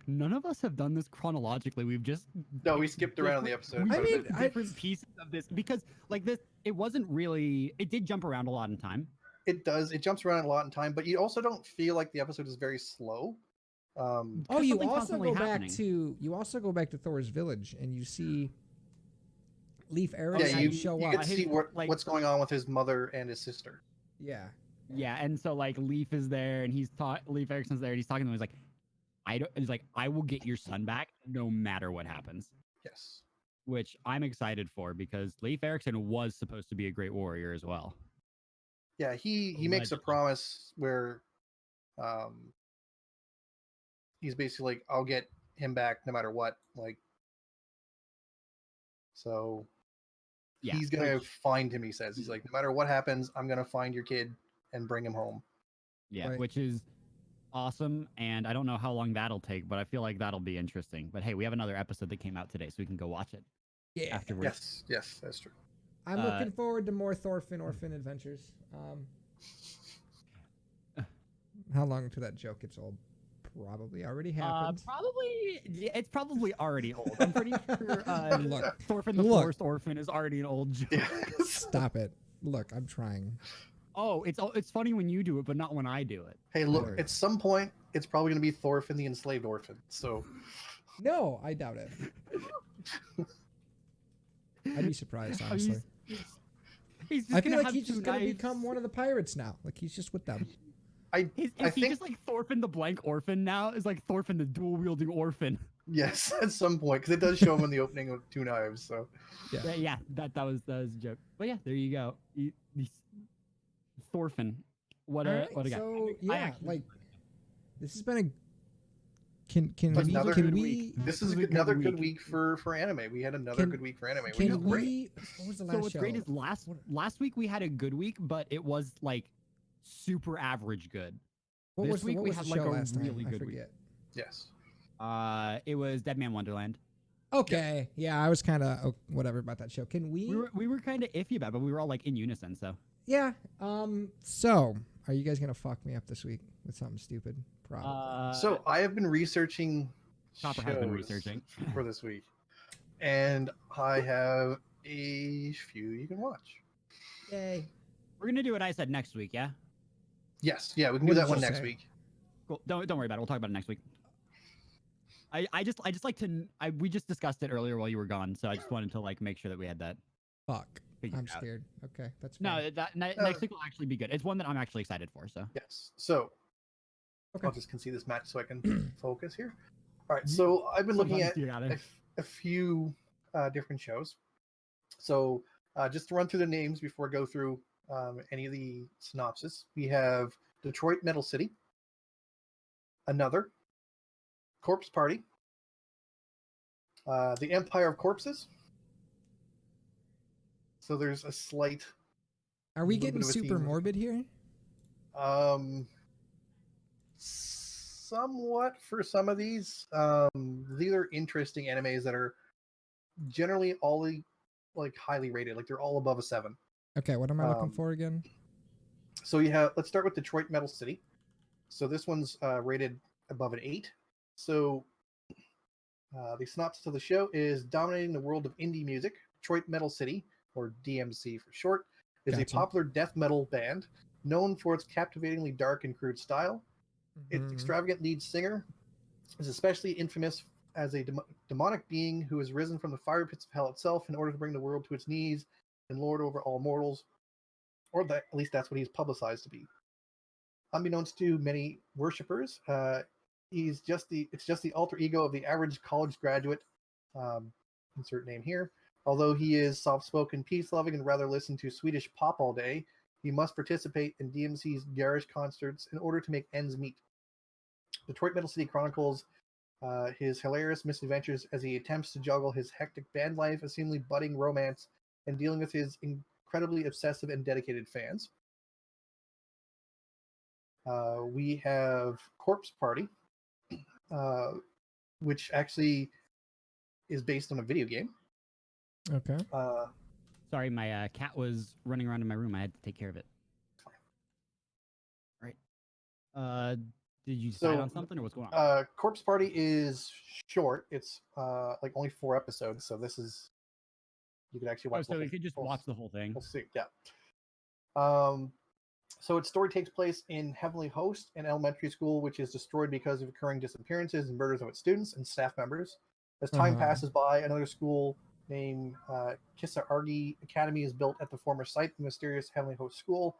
none of us have done this chronologically. We've just we skipped around the episode. We I mean, different pieces of this because like this, it wasn't really. It did jump around a lot in time. It does. It jumps around a lot in time, but you also don't feel like the episode is very slow. You also go back to Thor's village, and you see Leif Erikson show you up. get to see what's going on with his mother and his sister. Yeah. Yeah, and so like Leif is there, and Leif Erikson's there, and he's talking to him. He's like, I will get your son back no matter what happens. Yes. Which I'm excited for, because Leif Erikson was supposed to be a great warrior as well. Yeah, he makes a promise where he's basically like, I'll get him back no matter what. Like, so yeah, he's gonna find him. He says, he's like, no matter what happens, I'm gonna find your kid and bring him home. Yeah, right. Which is awesome, and I don't know how long that'll take, but I feel like that'll be interesting. But hey, we have another episode that came out today, so we can go watch it. Yeah. Afterwards. Yes, that's true. I'm looking forward to more Thorfinn Orphan adventures. How long until that joke gets old? Probably already happened. It's probably already old. I'm pretty sure Thorfinn the Forest Orphan is already an old joke. Stop it. Look, I'm trying. Oh, it's funny when you do it, but not when I do it. Hey, look, at some point, it's probably going to be Thorfinn the Enslaved Orphan. So, no, I doubt it. I'd be surprised, honestly. I feel like he's just going to become one of the pirates now. Like, he's just with them. I think just like Thorfinn the Blank Orphan now? Is like Thorfinn the dual-wielding orphan. Yes, at some point, because it does show him in the opening of Two Knives. So, yeah, that was a joke. But yeah, there you go. Thorfinn. What a guy. So yeah, like this has been a. This is another good week for anime. We had another good week for anime. What was the last what's great is last week we had a good week, but it was like super average good. What this was week what we was had the like show a last time? really I good forget. Yes. It was Dead Man Wonderland. Okay. Yeah, I was kind of whatever about that show. Can We were kind of iffy about it, but we were all like in unison. So Yeah. So, are you guys gonna fuck me up this week with something stupid? Probably. So I have been researching Chopper has been shows researching for this week, and I have a few you can watch. Yay. we're gonna do what I said next week. Yeah. Yes, yeah, we can What do did that one you next say? week. Cool. Don't worry about it. We'll talk about it next week. I just like to. We just discussed it earlier while you were gone, so I just wanted to like make sure that we had that. Fuck. figured I'm out. scared. Okay, that's fine. No, next week will actually be good. It's one that I'm actually excited for. So Yes. So Okay. I'll just concede this match so I can focus here. All right. So I've been looking at Sometimes you gotta- a few different shows. So just to run through the names before I go through any of the synopsis, we have Detroit Metal City, Another, Corpse Party, The Empire of Corpses. So there's a slight. Are we little getting bit of a super theme. morbid here? Somewhat for some of these. These are interesting animes that are generally all like highly rated. Like they're all above a 7. Okay, what am I looking for again? So you have. Let's start with Detroit Metal City. So this one's rated above an 8. So the synopsis of the show is dominating the world of indie music. Detroit Metal City, or DMC for short, is a Gotcha. popular death metal band known for its captivatingly dark and crude style. Its Mhm. extravagant lead singer is especially infamous as a demonic being who has risen from the fire pits of hell itself in order to bring the world to its knees and lord over all mortals, or at least that's what he's publicized to be. Unbeknownst to many worshippers, it's just the alter ego of the average college graduate, insert name here. Although he is soft-spoken, peace-loving, and rather listen to Swedish pop all day, he must participate in DMC's garish concerts in order to make ends meet. Detroit Metal City chronicles his hilarious misadventures as he attempts to juggle his hectic band life, a seemingly budding romance, and dealing with his incredibly obsessive and dedicated fans. We have Corpse Party, which actually is based on a video game. Okay. Sorry, my cat was running around in my room. I had to take care of it. Right. Did you decide on something or what's going on? Corpse Party is short. It's like only 4 episodes, so this is you could actually watch. So you could just watch the whole thing. We'll see. Yeah. So its story takes place in Heavenly Host, an elementary school which is destroyed because of occurring disappearances and murders of its students and staff members. As time passes by, another school named Kisaragi Academy is built at the former site of the mysterious Heavenly Host School.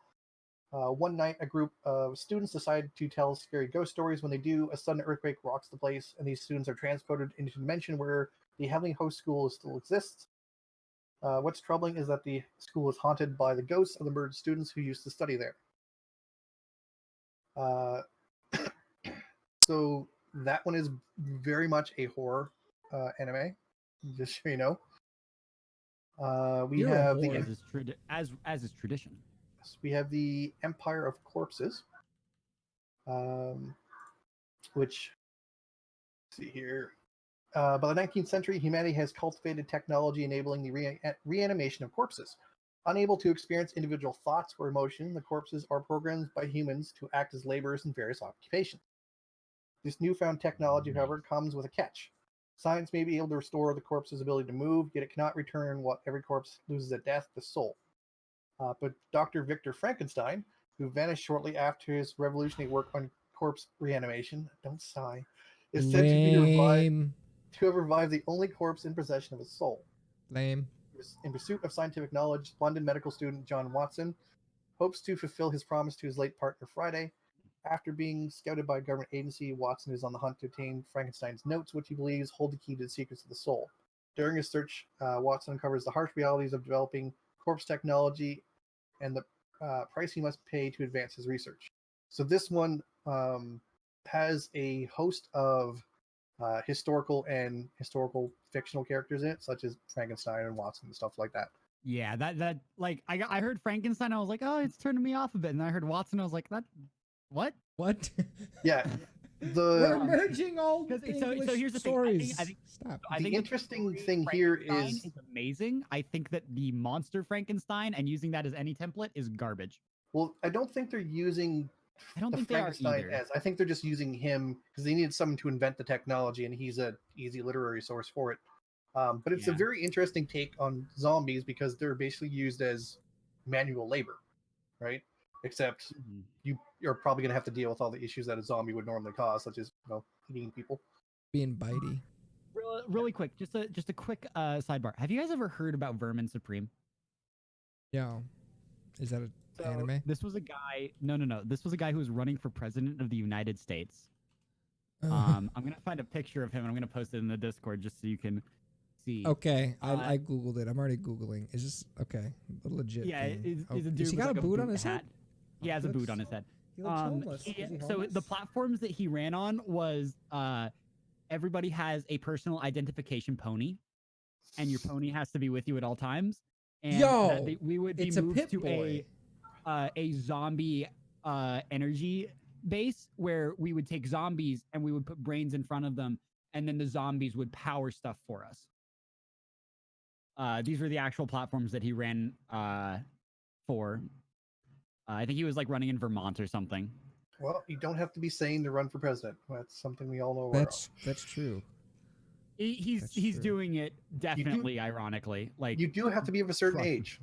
One night, a group of students decide to tell scary ghost stories. When they do, a sudden earthquake rocks the place, and these students are transported into a dimension where the Heavenly Host School still exists. What's troubling is that the school is haunted by the ghosts of the murdered students who used to study there. So that one is very much a horror anime, just so you know. We have the as is tradition. we have the Empire of Corpses, which let's see here. By the 19th century, humanity has cultivated technology enabling the reanimation of corpses. Unable to experience individual thoughts or emotion, the corpses are programmed by humans to act as laborers in various occupations. This newfound technology, however, comes with a catch. Science may be able to restore the corpse's ability to move, yet it cannot return what every corpse loses at death, the soul. But Dr. Victor Frankenstein, who vanished shortly after his revolutionary work on corpse reanimation, don't sigh, is said to have revived the only corpse in possession of his soul. Lame. In pursuit of scientific knowledge, London medical student John Watson hopes to fulfill his promise to his late partner Friday. After being scouted by a government agency, Watson is on the hunt to obtain Frankenstein's notes, which he believes hold the key to the secrets of the soul. During his search, Watson uncovers the harsh realities of developing corpse technology and the price he must pay to advance his research. So this one has a host of historical and historical fictional characters in it, such as Frankenstein and Watson and stuff like that. Yeah, that like I heard Frankenstein, I was like, oh, it's turning me off a bit, and I heard Watson, I was like, that what? What? Yeah, We're The merging all So English here's the stories. thing. I think Stop. I the think interesting story thing here Frankenstein is amazing. I think that the monster Frankenstein and using that as any template is garbage. well, I don't think they're using I don't the think they are Frankenstein either. as. I think they're just using him because they needed someone to invent the technology, and he's a easy literary source for it. But it's a Yeah. very interesting take on zombies because they're basically used as manual labor, right? Except Mhm. you're probably going to have to deal with all the issues that a zombie would normally cause, such as eating people. Being bitey. Really quick, just a quick sidebar. Have you guys ever heard about Vermin Supreme? Yo, is that an anime? This was a guy. No. This was a guy who was running for president of the United States. I'm gonna find a picture of him and I'm gonna post it in the Discord just so you can see. Okay, I googled it. I'm already googling. Is this okay? A legit Yeah, thing. he's a dude. Does he with got like a boot on his head? He has a boot on his head. He looks homeless. Is he So homeless? the platforms that he ran on was everybody has a personal identification pony, and your pony has to be with you at all times. And Yo, we would be it's a moved Pit to Boy. a zombie energy base where we would take zombies and we would put brains in front of them, and then the zombies would power stuff for us. These were the actual platforms that he ran for. I think he was like running in Vermont or something. Well, you don't have to be sane to run for president. That's something we all know. That's true. He's true. doing it definitely ironically. Like You do have to be of a certain Fuck. age.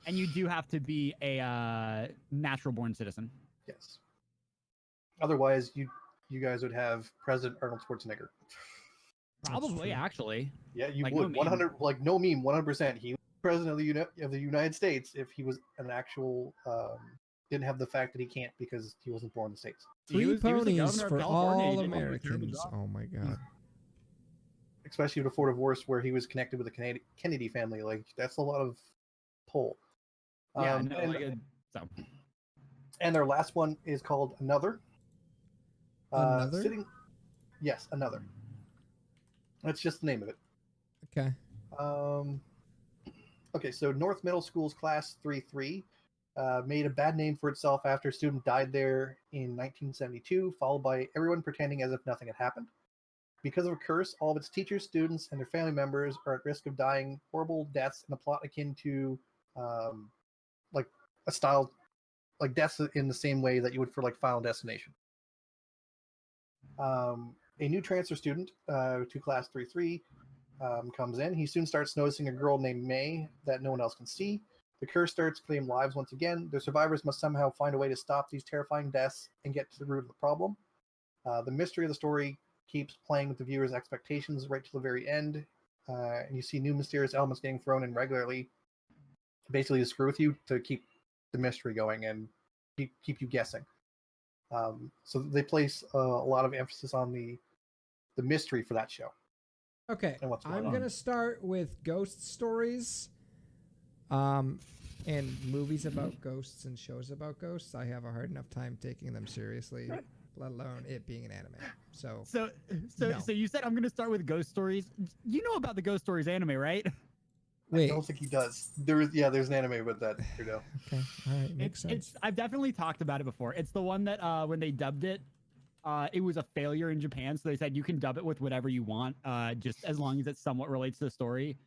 and you do have to be a natural born citizen. Yes. Otherwise, you guys would have President Arnold Schwarzenegger. Probably, actually. Yeah, you Like, would. no meme. 100, like no meme, 100%. He was president of the United States if he was an actual. Didn't have the fact that he can't because he wasn't born in the States. Free He was the ponies governor of for California. He all did a terrible Americans. job. Oh my god. Especially before divorce, where he was connected with the Kennedy family. Like that's a lot of pull. Yeah, and, so and their last one is called Another. Another? Yes, Another. That's just the name of it. Okay. Okay, so North Middle School's Class 3-3 made a bad name for itself after a student died there in 1972, followed by everyone pretending as if nothing had happened. Because of a curse, all of its teachers, students, and their family members are at risk of dying horrible deaths in a plot akin to like a style, like deaths in the same way that you would for like Final Destination. A new transfer student to Class 3-3 comes in. He soon starts noticing a girl named May that no one else can see. The curse starts to claim lives once again. The survivors must somehow find a way to stop these terrifying deaths and get to the root of the problem. The mystery of the story keeps playing with the viewer's expectations right to the very end. And you see new mysterious elements getting thrown in regularly, basically to screw with you to keep the mystery going and keep you guessing. So they place a lot of emphasis on the mystery for that show. Okay, And what's going I'm on. gonna start with ghost stories, and movies about ghosts and shows about ghosts. I have a hard enough time taking them seriously, let alone it being an anime. So no. So you said I'm gonna start with ghost stories. You know about the ghost stories anime, right? Wait. I don't think he does. There's an anime with that. You know. Okay, all right, makes sense. I've definitely talked about it before. It's the one that when they dubbed it, it was a failure in Japan. So they said you can dub it with whatever you want, just as long as it somewhat relates to the story.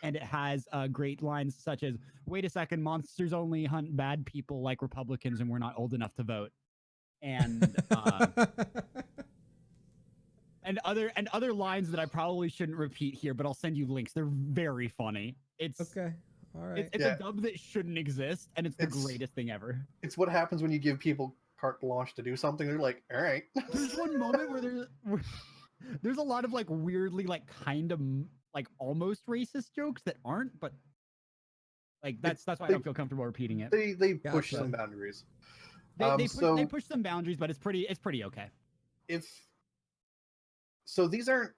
And it has great lines such as, "Wait a second, monsters only hunt bad people like Republicans, and we're not old enough to vote." And and other lines that I probably shouldn't repeat here, but I'll send you links. They're very funny. It's Okay, all right. It's a dub that shouldn't exist, and it's the greatest thing ever. It's what happens when you give people carte blanche to do something. They're like, all right. There's one moment where there's a lot of like weirdly like kind of like almost racist jokes that aren't, but like that's why I don't feel comfortable repeating it. They push Gotcha. some boundaries. They push some boundaries, but it's pretty okay. So these aren't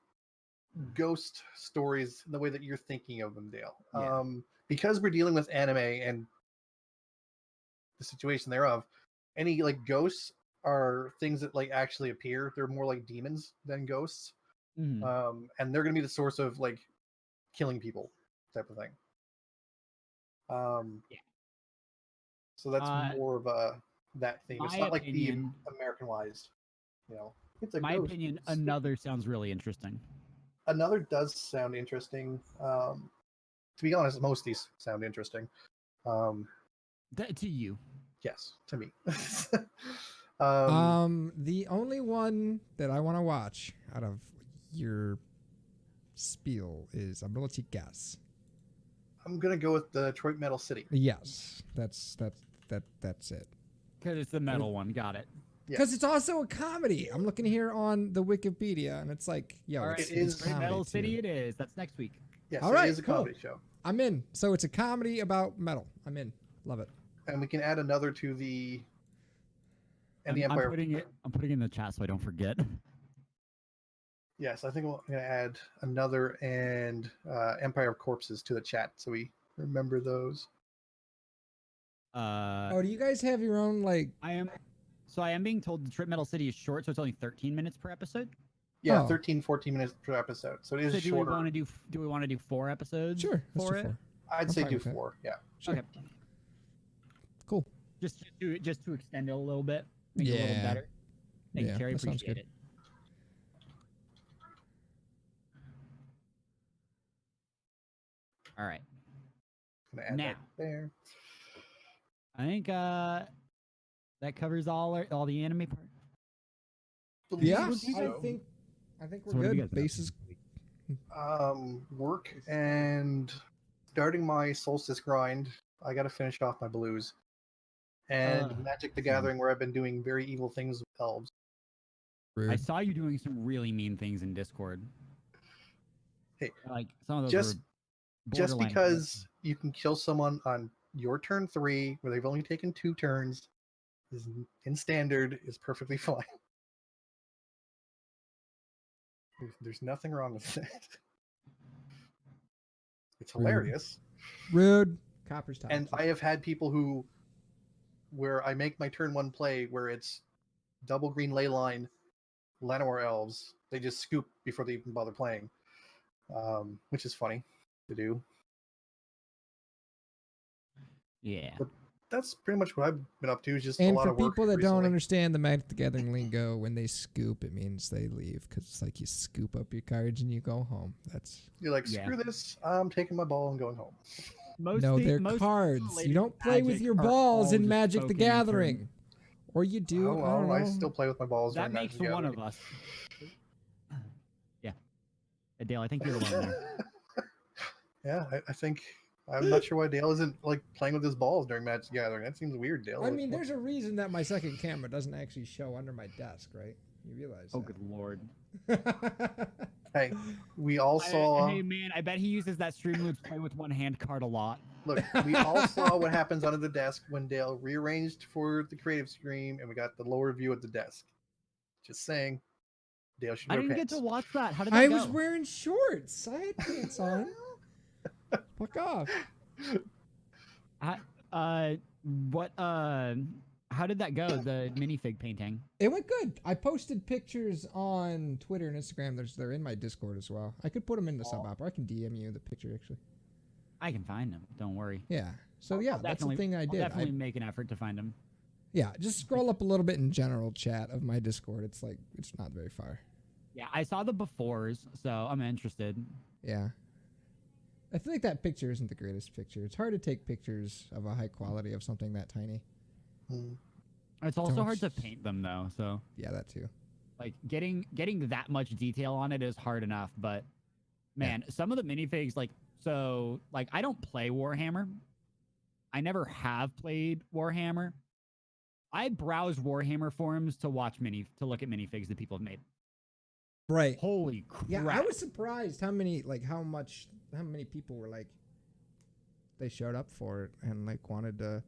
ghost stories in the way that you're thinking of them, Dale. Yeah. Because we're dealing with anime and the situation thereof, any like ghosts are things that like actually appear. They're more like demons than ghosts. Mhm. And they're going to be the source of like killing people type of thing. Yeah. So that's more of that theme. It's my not opinion- like the Americanized it's a My ghost. opinion, another sounds really interesting. Another does sound interesting. To be honest, most of these sound interesting. To you. Yes, to me. The only one that I want to watch out of your spiel is, I'm gonna let you guess. I'm gonna go with the Detroit Metal City. Yes, that's it. Because it's the metal one. Got it. Because it's also a comedy. I'm looking here on the Wikipedia, and it's like, yo, All right, it is Great comedy Metal too. City it is. That's next week. Yes, All right, it is a cool. comedy show. I'm in. So it's a comedy about metal. I'm in. Love it. And we can add another to the I'm Empire. putting it in the chat so I don't forget. Yes, I think I'm going to add another and Empire of Corpses to the chat so we remember those. Oh, do you guys have your own, like... I am being told the Trip Metal City is short, so it's only 13 minutes per episode. Yeah, Oh. 13, 14 minutes per episode. So it is So shorter. do we want to do 4 episodes? Sure, let's for do it? 4. I'd I'm say fine do with that. 4. Yeah. Sure. Okay. Cool. Just to extend it a little bit, make it a little better. Thank you, Terry. that sounds Appreciate good. it. All right. Gonna add that there. I think that covers all the anime part. Yeah, Believe so. I think So we're what have you good. guys been up Bases. Work and starting my solstice grind. I got to finish off my blues. And Magic the Gathering, where I've been doing very evil things with elves. I saw you doing some really mean things in Discord. Hey, like some of those just were just borderline because you can kill someone on your turn 3 where they've only taken 2 turns is in standard is perfectly fine. There's nothing wrong with that. It's hilarious. Rude. Copper's top. And I have had people where I make my turn 1 play where it's double green ley line, Llanowar elves. They just scoop before they even bother playing, which is funny to do. Yeah. But that's pretty much what I've been up to. Is just And a lot for of work people that don't recently. understand the Magic the Gathering lingo, when they scoop, it means they leave because it's like you scoop up your cards and you go home. That's You're like, screw this. I'm taking my ball and going home. they're cards. You don't play with your balls in Magic the Gathering, or you do. Oh, I don't know. I still play with my balls. That during makes Magic the one of Gathering. us. Yeah. Dale, I think you're the one there. Yeah, I think I'm not sure why Dale isn't like playing with his balls during Magic the Gathering. That seems weird, Dale. I mean, there's a reason that my second camera doesn't actually show under my desk, right? You realize Oh, that. good lord. Hey, we all saw. Hey, man, I bet he uses that Streamlabs play with one hand card a lot. Look, we all saw what happens under the desk when Dale rearranged for the creative stream, and we got the lower view of the desk. Just saying, Dale should I wear didn't pants. get to watch that. How did that I go? was wearing shorts. I had pants on. Fuck off. How did that go? The minifig painting. It went good. I posted pictures on Twitter and Instagram. They're in my Discord as well. I could put them in the sub opera. I can DM you the picture actually. I can find them. Don't worry. Yeah. So yeah, that's the thing I did. I'll definitely make an effort to find them. Yeah, just scroll up a little bit in general chat of my Discord. It's like it's not very far. Yeah, I saw the befores, so I'm interested. Yeah. I feel like that picture isn't the greatest picture. It's hard to take pictures of a high quality of something that tiny. It's also hard to paint them though, so yeah, that too. like getting that much detail on it is hard enough, but man, some of the minifigs like I don't play Warhammer. I never have played Warhammer. I browse Warhammer forums to look at minifigs that people have made. Right. Holy crap. Yeah, I was surprised how many people were like they showed up for it and like wanted to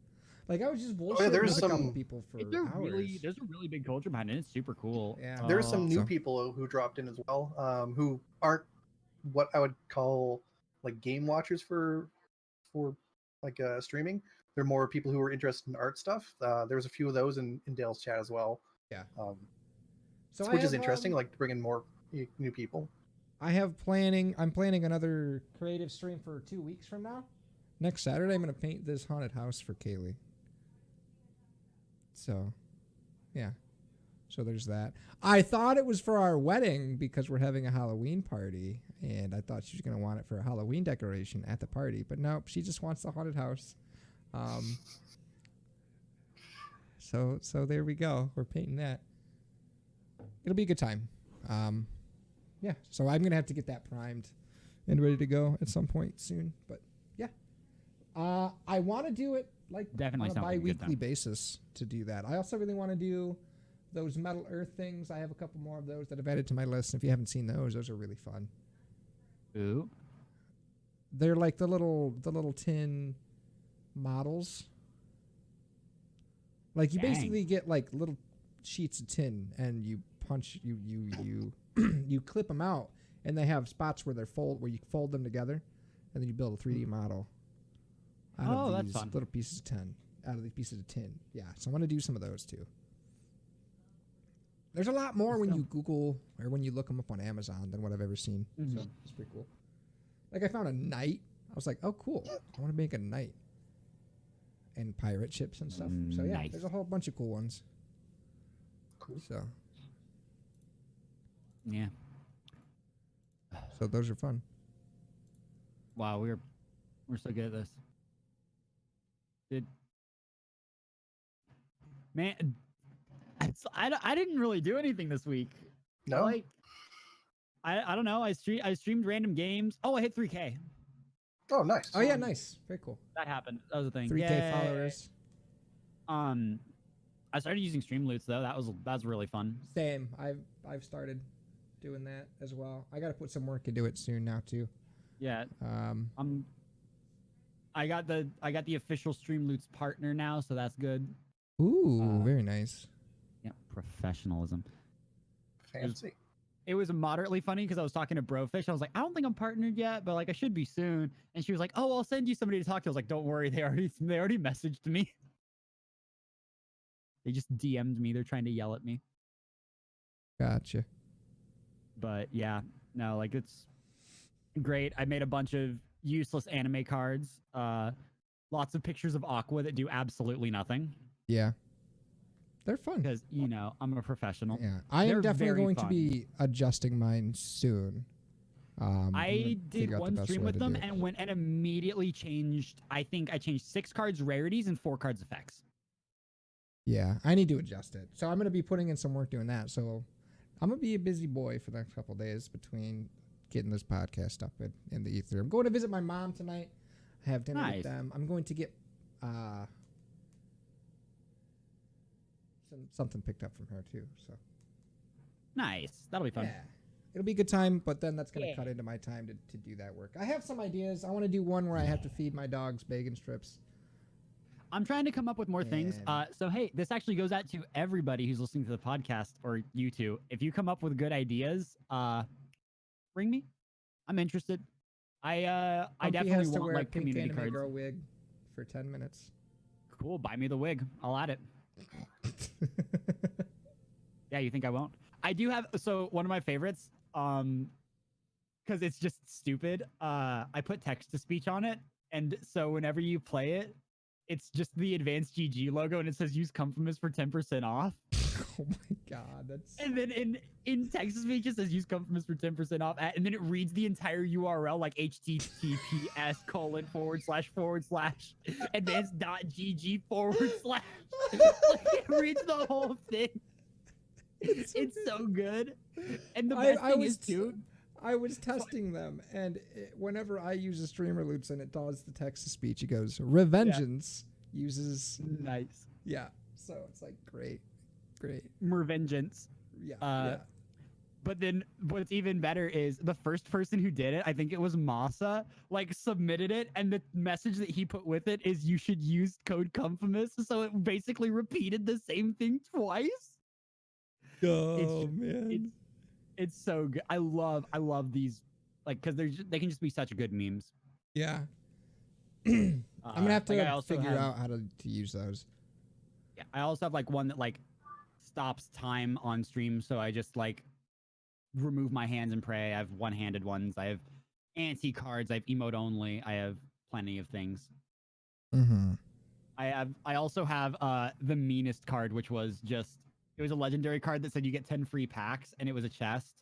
like I was just bullshitting there's with a couple some- people for There's a hours. really big culture behind it. It's super cool. Yeah. There's some new So- people who dropped in as well, who aren't what I would call like game watchers for like streaming. They're more people who are interested in art stuff. There's a few of those in Dale's chat as well. Yeah. So which is interesting, like to bring in more new people. I'm planning another creative stream for 2 weeks from now. Next Saturday, I'm going to paint this haunted house for Kaylee. So, yeah. So there's that. I thought it was for our wedding because we're having a Halloween party, and I thought she was going to want it for a Halloween decoration at the party. But nope, she just wants the haunted house. So there we go. We're painting that. It'll be a good time. Yeah. So I'm going to have to get that primed and ready to go at some point soon. But yeah. I want to do it like Definitely on a bi-weekly basis to do that. I also really want to do those Metal Earth things. I have a couple more of those that I've added to my list. If you haven't seen those are really fun. Ooh. They're like the little tin models. Like you basically get like little sheets of tin and you punch you you clip them out, and they have spots where where you fold them together, and then you build a 3D model out of that's these fun. little pieces of tin. Out of these pieces of tin. Yeah, so I want to do some of those too. There's a lot more when you Google or when you look them up on Amazon than what I've ever seen. So it's pretty cool. Like I found a knight. I was like, oh, cool. I want to make a knight. And pirate ships and stuff. So yeah, Nice. there's a whole bunch of cool ones. Cool. Yeah. So those are fun. Wow, we're so good at this. Man, I didn't really do anything this week. No. Like, I don't know. I streamed random games. Oh, I hit 3K. Oh, nice. Oh yeah, nice. Very cool. That happened. That was the thing. 3K Yay. followers. I started using Streamloots though. That was really fun. Same. I've started doing that as well. I got to put some work into it soon now too. Yeah. I got the official Streamloots partner now, so that's good. Ooh, very nice. Yeah, professionalism. Fancy. It was moderately funny because I was talking to Brofish. I was like, I don't think I'm partnered yet, but like I should be soon. And she was like, oh, I'll send you somebody to talk to. I was like, don't worry, they already messaged me. They just DM'd me. They're trying to yell at me. Gotcha. But yeah, no, like it's great. I made a bunch of useless anime cards. Lots of pictures of Aqua that do absolutely nothing. Yeah. They're fun. Because, I'm a professional. Yeah. I am They're definitely very going fun. to be adjusting mine soon. I did one stream with them and went and immediately changed. I think I changed 6 cards rarities and 4 cards effects. Yeah, I need to adjust it. So I'm going to be putting in some work doing that. So I'm going to be a busy boy for the next couple of days between getting this podcast up in the ether. I'm going to visit my mom tonight. I have dinner with them. I'm going to get something picked up from her too. So Nice. That'll be fun. yeah, it'll be a good time. But then that's going to cut into my time to do that work. I have some ideas. I want to do one where I have to feed my dogs bacon strips. I'm trying to come up with more things. So, hey, this actually goes out to everybody who's listening to the podcast or you two. If you come up with good ideas, ring me. I'm interested. I definitely want like community cards. Girl wig for 10 minutes. Cool. Buy me the wig. I'll add it. Yeah, you think I won't? I do have. So one of my favorites, because it's just stupid. I put text to speech on it, and so whenever you play it, it's just the advanced GG logo, and it says use Compromise for 10% off. Oh my god, that's. And then in text to speech it says use Compromise for 10% off, and then it reads the entire URL like https:// advanced.gg/. Like, it reads the whole thing. It's so good. And the best thing is too. I was testing them, and whenever I use a streamer loops and it does the text to speech, it goes Revengeance uses nice. Yeah, so it's like great. Revengeance. Yeah. But then what's even better is the first person who did it, I think it was Masa, like submitted it, and the message that he put with it is you should use code Compromise. So it basically repeated the same thing twice. Oh man. It's so good. I love these, like, because they can just be such good memes. Yeah. I'm gonna have to figure out how to use those. Yeah, I also have like one that like stops time on stream, so I just like remove my hands and pray. I have one-handed ones. I have anti cards. I have emote only. I have plenty of things. Mm-hmm. I also have the meanest card, which was just It was a legendary card that said you get 10 free packs, and it was a chest.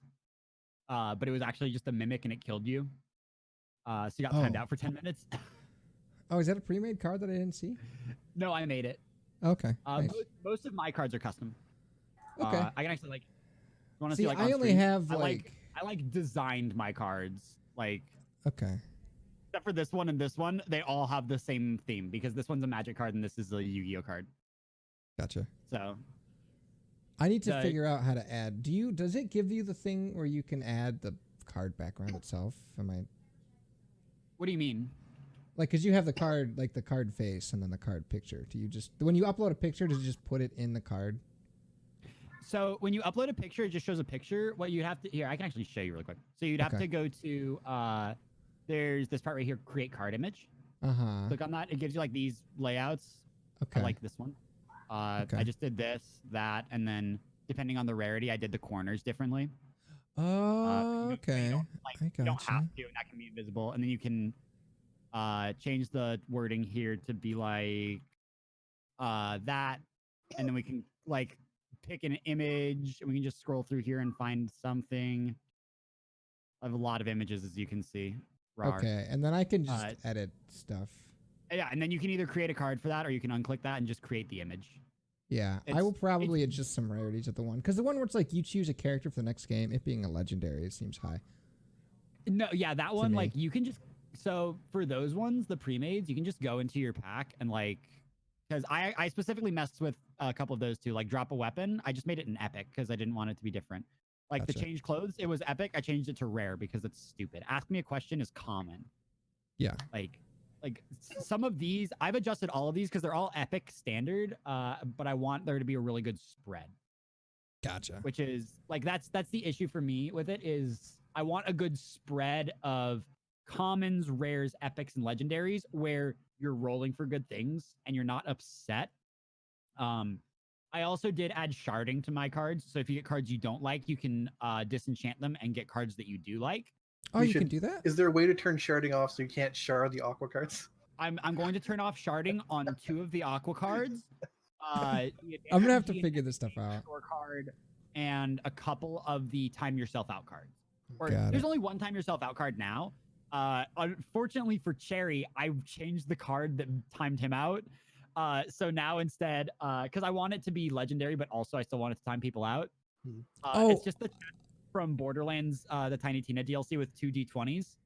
But it was actually just a mimic, and it killed you. So you got timed out for 10 minutes. Oh, is that a pre-made card that I didn't see? No, I made it. Okay. Nice. Most of my cards are custom. Okay. I can actually like. You want to See, see like? I on only screen? have I like designed my cards like. Okay. Except for this one and this one, they all have the same theme because this one's a Magic card and this is a Yu-Gi-Oh card. Gotcha. So. I need to figure out how to add. Does it give you the thing where you can add the card background itself? What do you mean? Like, because you have the card, like the card face and then the card picture. Do you just, when you upload a picture, does it just put it in the card? So when you upload a picture, it just shows a picture. What you have to, here, I can actually show you really quick. So you'd have to go to, there's this part right here, create card image. Click on that. It gives you like these layouts. Okay. I like this one. I just did this, that, and then depending on the rarity, I did the corners differently. Oh, okay. You don't have to, and that can be invisible. And then you can change the wording here to be like that, and then we can like pick an image, and we can just scroll through here and find something. I have a lot of images, as you can see. Rawr. Okay, and then I can just edit stuff. Yeah, and then you can either create a card for that, or you can unclick that and just create the image. Yeah, I will probably adjust some rarities at the one, because the one where it's like you choose a character for the next game, it being a legendary, it seems high. No, yeah, that one, like, you can just, so for those ones, the pre-mades, you can just go into your pack and like, because I specifically messed with a couple of those too, like drop a weapon. I just made it an epic because I didn't want it to be different. Like the change clothes, it was epic. I changed it to rare because it's stupid. Ask me a question is common. Yeah. Like some of these, I've adjusted all of these because they're all epic standard, but I want there to be a really good spread. Gotcha. Which is like, that's the issue for me with it is I want a good spread of commons, rares, epics, and legendaries where you're rolling for good things and you're not upset. I also did add sharding to my cards. So if you get cards you don't like, you can disenchant them and get cards that you do like. Oh, you can do that? Is there a way to turn sharding off so you can't shard the aqua cards? I'm going to turn off sharding on 2 of the aqua cards. I'm gonna have to figure this stuff out. Card and a couple of the time yourself out cards. Or Got there's it. only one time yourself out card now. Unfortunately for Cherry, I changed the card that timed him out. So now instead, because I want it to be legendary, but also I still want it to time people out. It's just the from Borderlands, the Tiny Tina DLC with 2 D20s.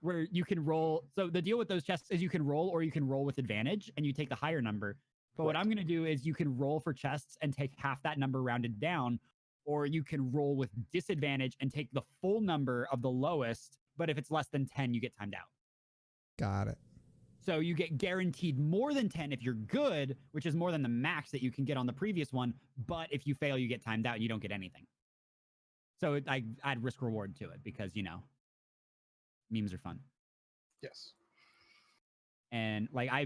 Where you can roll. So the deal with those chests is you can roll or you can roll with advantage and you take the higher number. But what I'm going to do is you can roll for chests and take half that number rounded down, or you can roll with disadvantage and take the full number of the lowest. But if it's less than 10, you get timed out. Got it. So you get guaranteed more than 10 if you're good, which is more than the max that you can get on the previous one. But if you fail, you get timed out and you don't get anything. So I add risk reward to it because, you know, memes are fun. Yes. And like I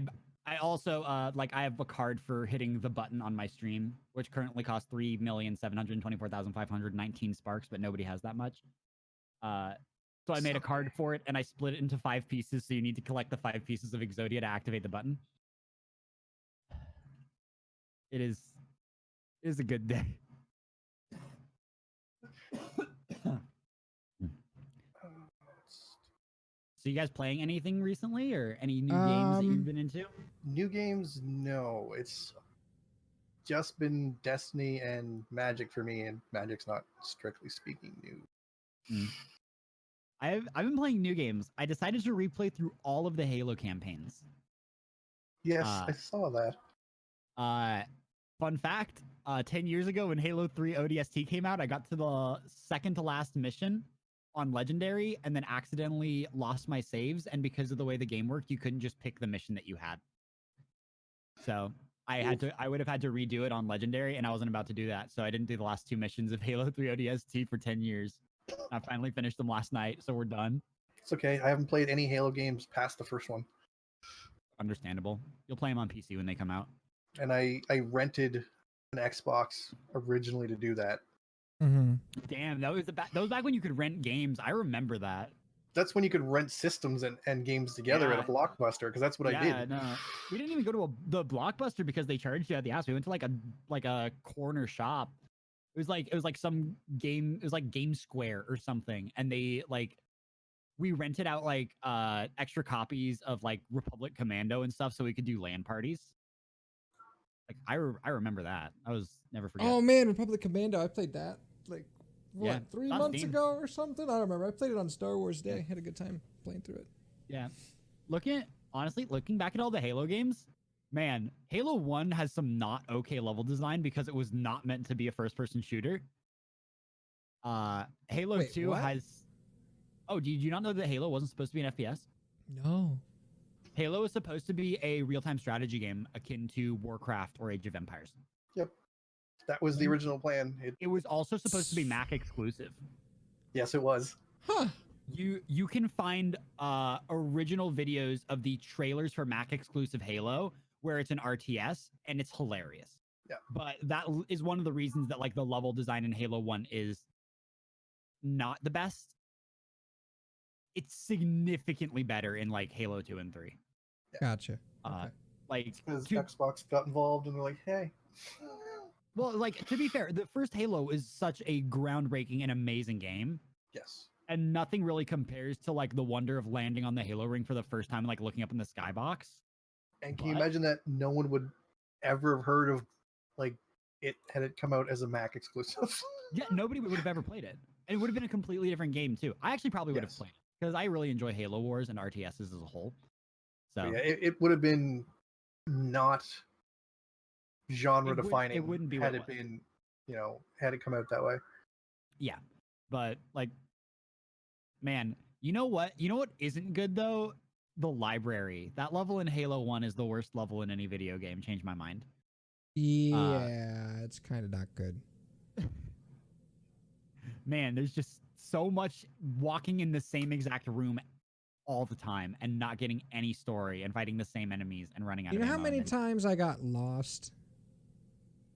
also like I have a card for hitting the button on my stream, which currently costs 3,724,519 sparks, but nobody has that much. So I made a card for it and I split it into 5 pieces. So you need to collect the 5 pieces of Exodia to activate the button. It is a good day. So you guys playing anything recently or any new games that you've been into? New games? No. It's just been Destiny and Magic for me, and Magic's not strictly speaking new. I've been playing new games. I decided to replay through all of the Halo campaigns. Yes, I saw that. Fun fact, 10 years ago when Halo 3 ODST came out, I got to the second to last mission on Legendary and then accidentally lost my saves. And because of the way the game worked, you couldn't just pick the mission that you had. So I would have had to redo it on Legendary, and I wasn't about to do that. So I didn't do the last 2 missions of Halo 3 ODST for 10 years. I finally finished them last night, so we're done. It's okay. I haven't played any Halo games past the first one. Understandable. You'll play them on PC when they come out. And I rented an Xbox originally to do that. Mm-hmm. Damn, that was back when you could rent games. I remember that. that's when you could rent systems and games together at a Blockbuster, because that's what I did. No, we didn't even go to the Blockbuster because they charged you at the house. We went to like a corner shop. It was like some game. It was like Game Square or something, and they we rented out like extra copies of like Republic Commando and stuff so we could do LAN parties. Like I remember that. I was never forget. Oh man, Republic Commando! I played that like Yeah, 3 on months Steam. ago or something. I don't remember. I played it on Star Wars Day. Had a good time playing through it. Yeah. Looking back at all the Halo games, man, Halo 1 has some not okay level design because it was not meant to be a first-person shooter. Halo Wait, 2 what? has. Oh, did you not know that Halo wasn't supposed to be an FPS? No. Halo is supposed to be a real-time strategy game akin to Warcraft or Age of Empires. Yep, that was the original plan. It was also supposed to be Mac exclusive. Yes, it was. Huh. You can find original videos of the trailers for Mac exclusive Halo where it's an RTS and it's hilarious. Yeah. But that is one of the reasons that like the level design in Halo 1 is not the best. It's significantly better in like Halo 2 and 3. Gotcha. Like Because Xbox got involved and they're like, hey. well, like to be fair, the first Halo is such a groundbreaking and amazing game. Yes. And nothing really compares to like the wonder of landing on the Halo ring for the first time, like looking up in the skybox. And can you imagine that no one would ever have heard of like it had it come out as a Mac exclusive? Yeah, nobody would have ever played it. And it would have been a completely different game too. I actually probably would have played it because I really enjoy Halo Wars and RTSs as a whole. So yeah, it would have been not genre defining. It wouldn't be had it been, had it come out that way. Yeah, but like, man, you know what? You know what isn't good though? The library. That level in Halo 1 is the worst level in any video game. Changed my mind. Yeah, it's kind of not good. Man, there's just so much walking in the same exact room all the time and not getting any story and fighting the same enemies and running out You of know how ammo many and- times I got lost?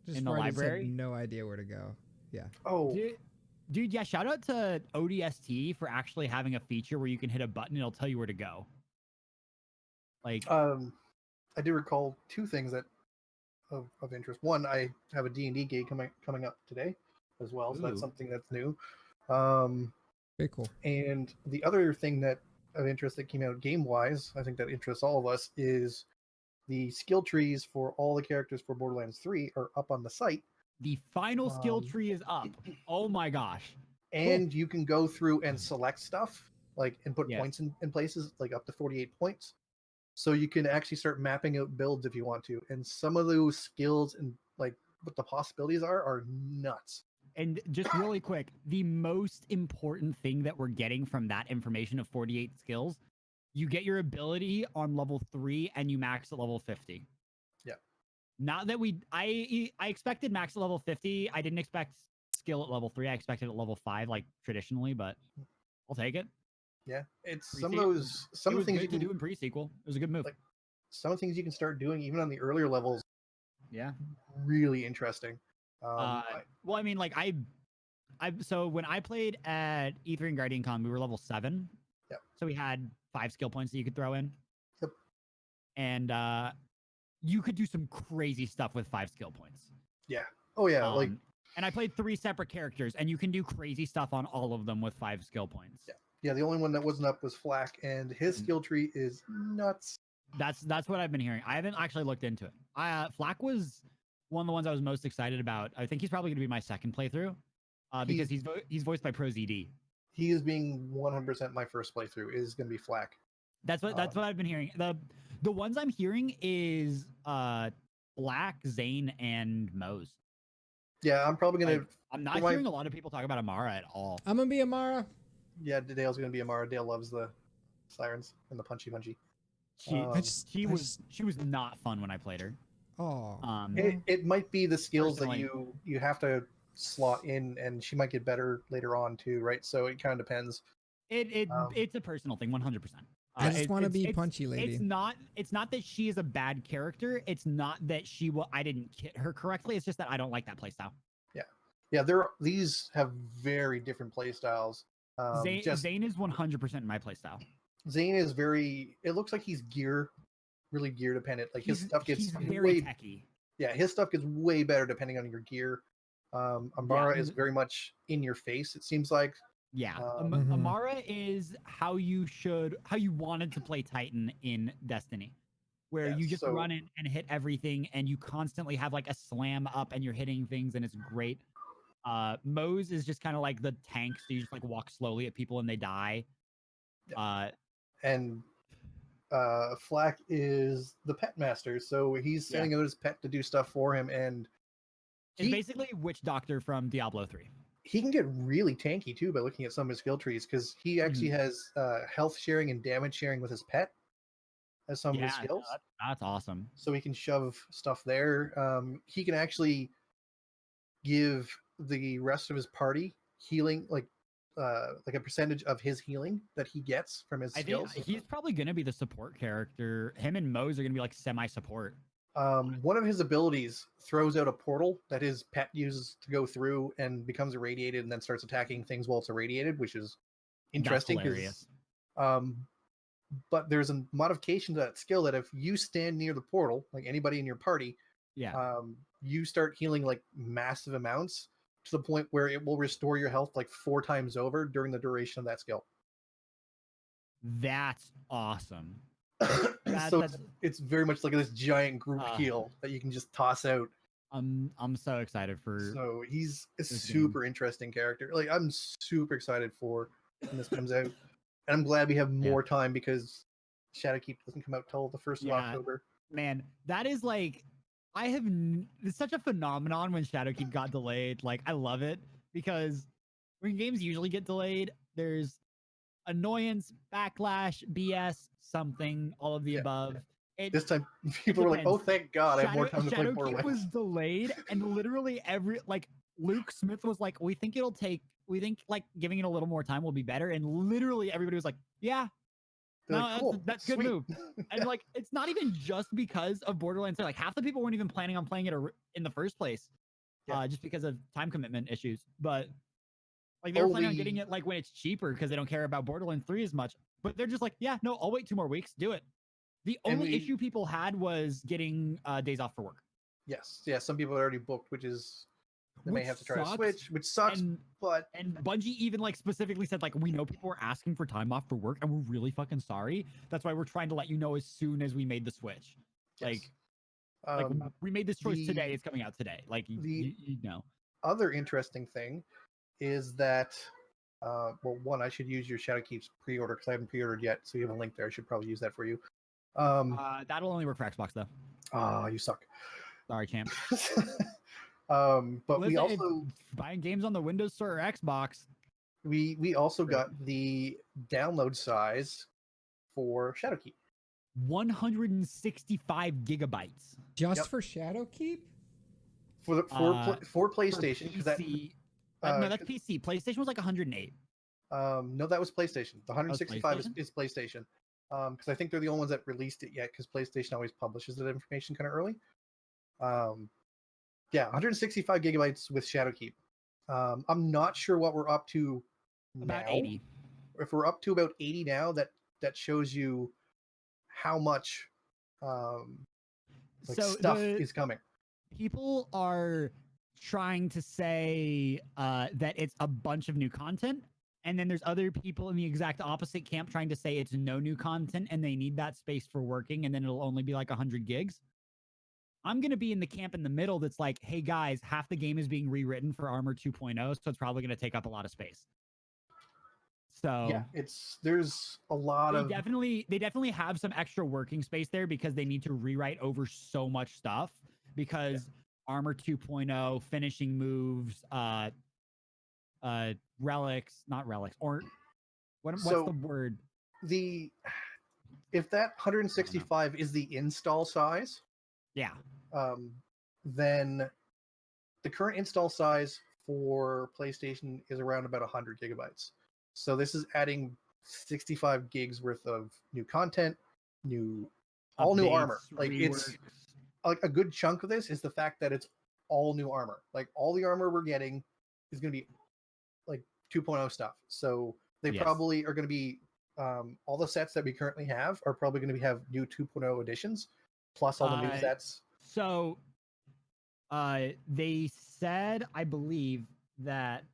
Just In the where I just had library? no idea where to go. Yeah. Oh, Dude, yeah, shout out to ODST for actually having a feature where you can hit a button and it'll tell you where to go. Like, I do recall two things that of interest. One, I have a D&D gig coming up today as well, so Ooh. that's something that's new. Very cool. And the other thing that of interest that came out game-wise, I think that interests all of us, is the skill trees for all the characters for Borderlands 3 are up on the site. the final skill tree is up. Oh my gosh. And you can go through and select stuff, like, and put Yeah. points in places, like up to 48 points. So you can actually start mapping out builds if you want to. And some of those skills and like what the possibilities are nuts. And just really quick, the most important thing that we're getting from that information of 48 skills, you get your ability on level 3 and you max at level 50. Yeah. Not that I expected max at level 50. I didn't expect skill at level 3. I expected at level 5, like traditionally, but I'll take it. Yeah. It's Pre-sequel. some of those It was things good you to can do in pre-sequel. It was a good move. Like, some things you can start doing even on the earlier levels. Yeah. Really interesting. Well, I mean, like so when I played at E3 and Guardian Con, we were level 7. Yep. So we had 5 skill points that you could throw in. Yep. And you could do some crazy stuff with 5 skill points. Yeah. Oh yeah. Like, and I played 3 separate characters, and you can do crazy stuff on all of them with 5 skill points. yeah. The only one that wasn't up was Flack, and his skill tree is nuts. That's what I've been hearing. I haven't actually looked into it. Flack was one of the ones I was most excited about. I think he's probably going to be my second playthrough because he's voiced by ProZD. He is being 100% my first playthrough is going to be Flack. That's what I've been hearing. The ones I'm hearing is Black, Zane, and Mose. Yeah, I'm probably going to. I'm not hearing a lot of people talk about Amara at all. I'm gonna be Amara. Yeah, Dale's going to be Amara. Dale loves the sirens and the punchy. She was not fun when I played her. Oh. It might be the skills Personally. that you have to slot in, and she might get better later on too, right? So it kind of depends. It's a personal thing, 100%. I just want to be punchy lady. It's not that she is a bad character. It's not that I didn't kit her correctly. It's just that I don't like that playstyle. Yeah. These have very different play styles. Zane is 100% in my playstyle. Zane is very. It looks like he's really gear dependent. Like his stuff gets he's very way techy. Yeah, his stuff gets way better depending on your gear. Amara Yeah. is very much in your face. It seems like. Yeah, Mhm. Amara is how you wanted to play Titan in Destiny, where Yes, you just so- run in and hit everything, and you constantly have like a slam up, and you're hitting things, and it's great. Mose is just kind of like the tank, so you just like walk slowly at people and they die. And Flack is the pet master, so he's sending out his pet to do stuff for him, and it's basically Witch Doctor from Diablo 3. He can get really tanky too by looking at some of his skill trees, because he actually has health sharing and damage sharing with his pet as some of his skills. That's awesome. So he can shove stuff there. He can actually give the rest of his party healing, like a percentage of his healing that he gets from his skills. I think he's probably going to be the support character. Him and Mose are going to be like semi-support. One of his abilities throws out a portal that his pet uses to go through and becomes irradiated, and then starts attacking things while it's irradiated, which is interesting. That's hilarious. But there's a modification to that skill that if you stand near the portal, like anybody in your party, you start healing like massive amounts to the point where it will restore your health like 4 times over during the duration of that skill. That's awesome. So it's very much like this giant group heal that you can just toss out. I'm so excited for. So he's a super interesting character. Like, I'm super excited for when this comes out, and I'm glad we have more time, because Shadowkeep doesn't come out till the 1st of October. Man, that is like, it's such a phenomenon when Shadowkeep got delayed. Like, I love it, because when games usually get delayed, there's annoyance, backlash, BS, something, all of the above. This time, people were like, "Oh, thank God, I have more time to play Shadowkeep Borderlands." was delayed, and literally Luke Smith was like, we think like giving it a little more time will be better, and literally everybody was like, "Yeah, like, cool, that's a good move." And like, it's not even just because of Borderlands 3. Like, half the people weren't even planning on playing it in the first place, just because of time commitment issues. But like, they were planning on getting it like when it's cheaper, because they don't care about Borderlands 3 as much. But they're just like, "Yeah, no, I'll wait 2 more weeks. Do it." The only issue people had was getting days off for work. Yes, yeah. Some people are already booked, which may have to try to switch, which sucks. And Bungie even like specifically said, like, we know people are asking for time off for work, and we're really fucking sorry. That's why we're trying to let you know as soon as we made the switch. Yes. Like we made this choice today. It's coming out today. Like, you know. Other interesting thing is that, well, one, I should use your Shadowkeep's pre-order, because I haven't pre-ordered yet, so you have a link there. I should probably use that for you. That'll only work for Xbox, though. Ah, you suck. Sorry, champ. But we also buying games on the Windows Store or Xbox. We also got the download size for Shadowkeep. 165 gigabytes. Just for Shadowkeep? For PlayStation, because no, that's PC. PlayStation was like 108. No, that was PlayStation. The 165 is PlayStation. Because I think they're the only ones that released it yet, because PlayStation always publishes that information kind of early. 165 gigabytes with Shadowkeep. I'm not sure what we're up to about now. 80. If we're up to about 80 now, that shows you how much stuff is coming. People are trying to say that it's a bunch of new content. And then there's other people in the exact opposite camp trying to say it's no new content and they need that space for working, and then it'll only be like 100 gigs. I'm going to be in the camp in the middle that's like, hey guys, half the game is being rewritten for Armor 2.0, so it's probably going to take up a lot of space. So yeah, there's a lot they definitely have some extra working space there, because they need to rewrite over so much stuff, because Armor 2.0, finishing moves, not relics, or what's the word? If that 165 is the install size, then the current install size for PlayStation is around about 100 gigabytes. So this is adding 65 gigs worth of new content, all new armor. Like, it's like a good chunk of this is the fact that it's all new armor. Like, all the armor we're getting is going to be like 2.0 stuff. So they probably are going to be all the sets that we currently have are probably going to have new 2.0 additions, plus all the new sets. So they said, I believe, that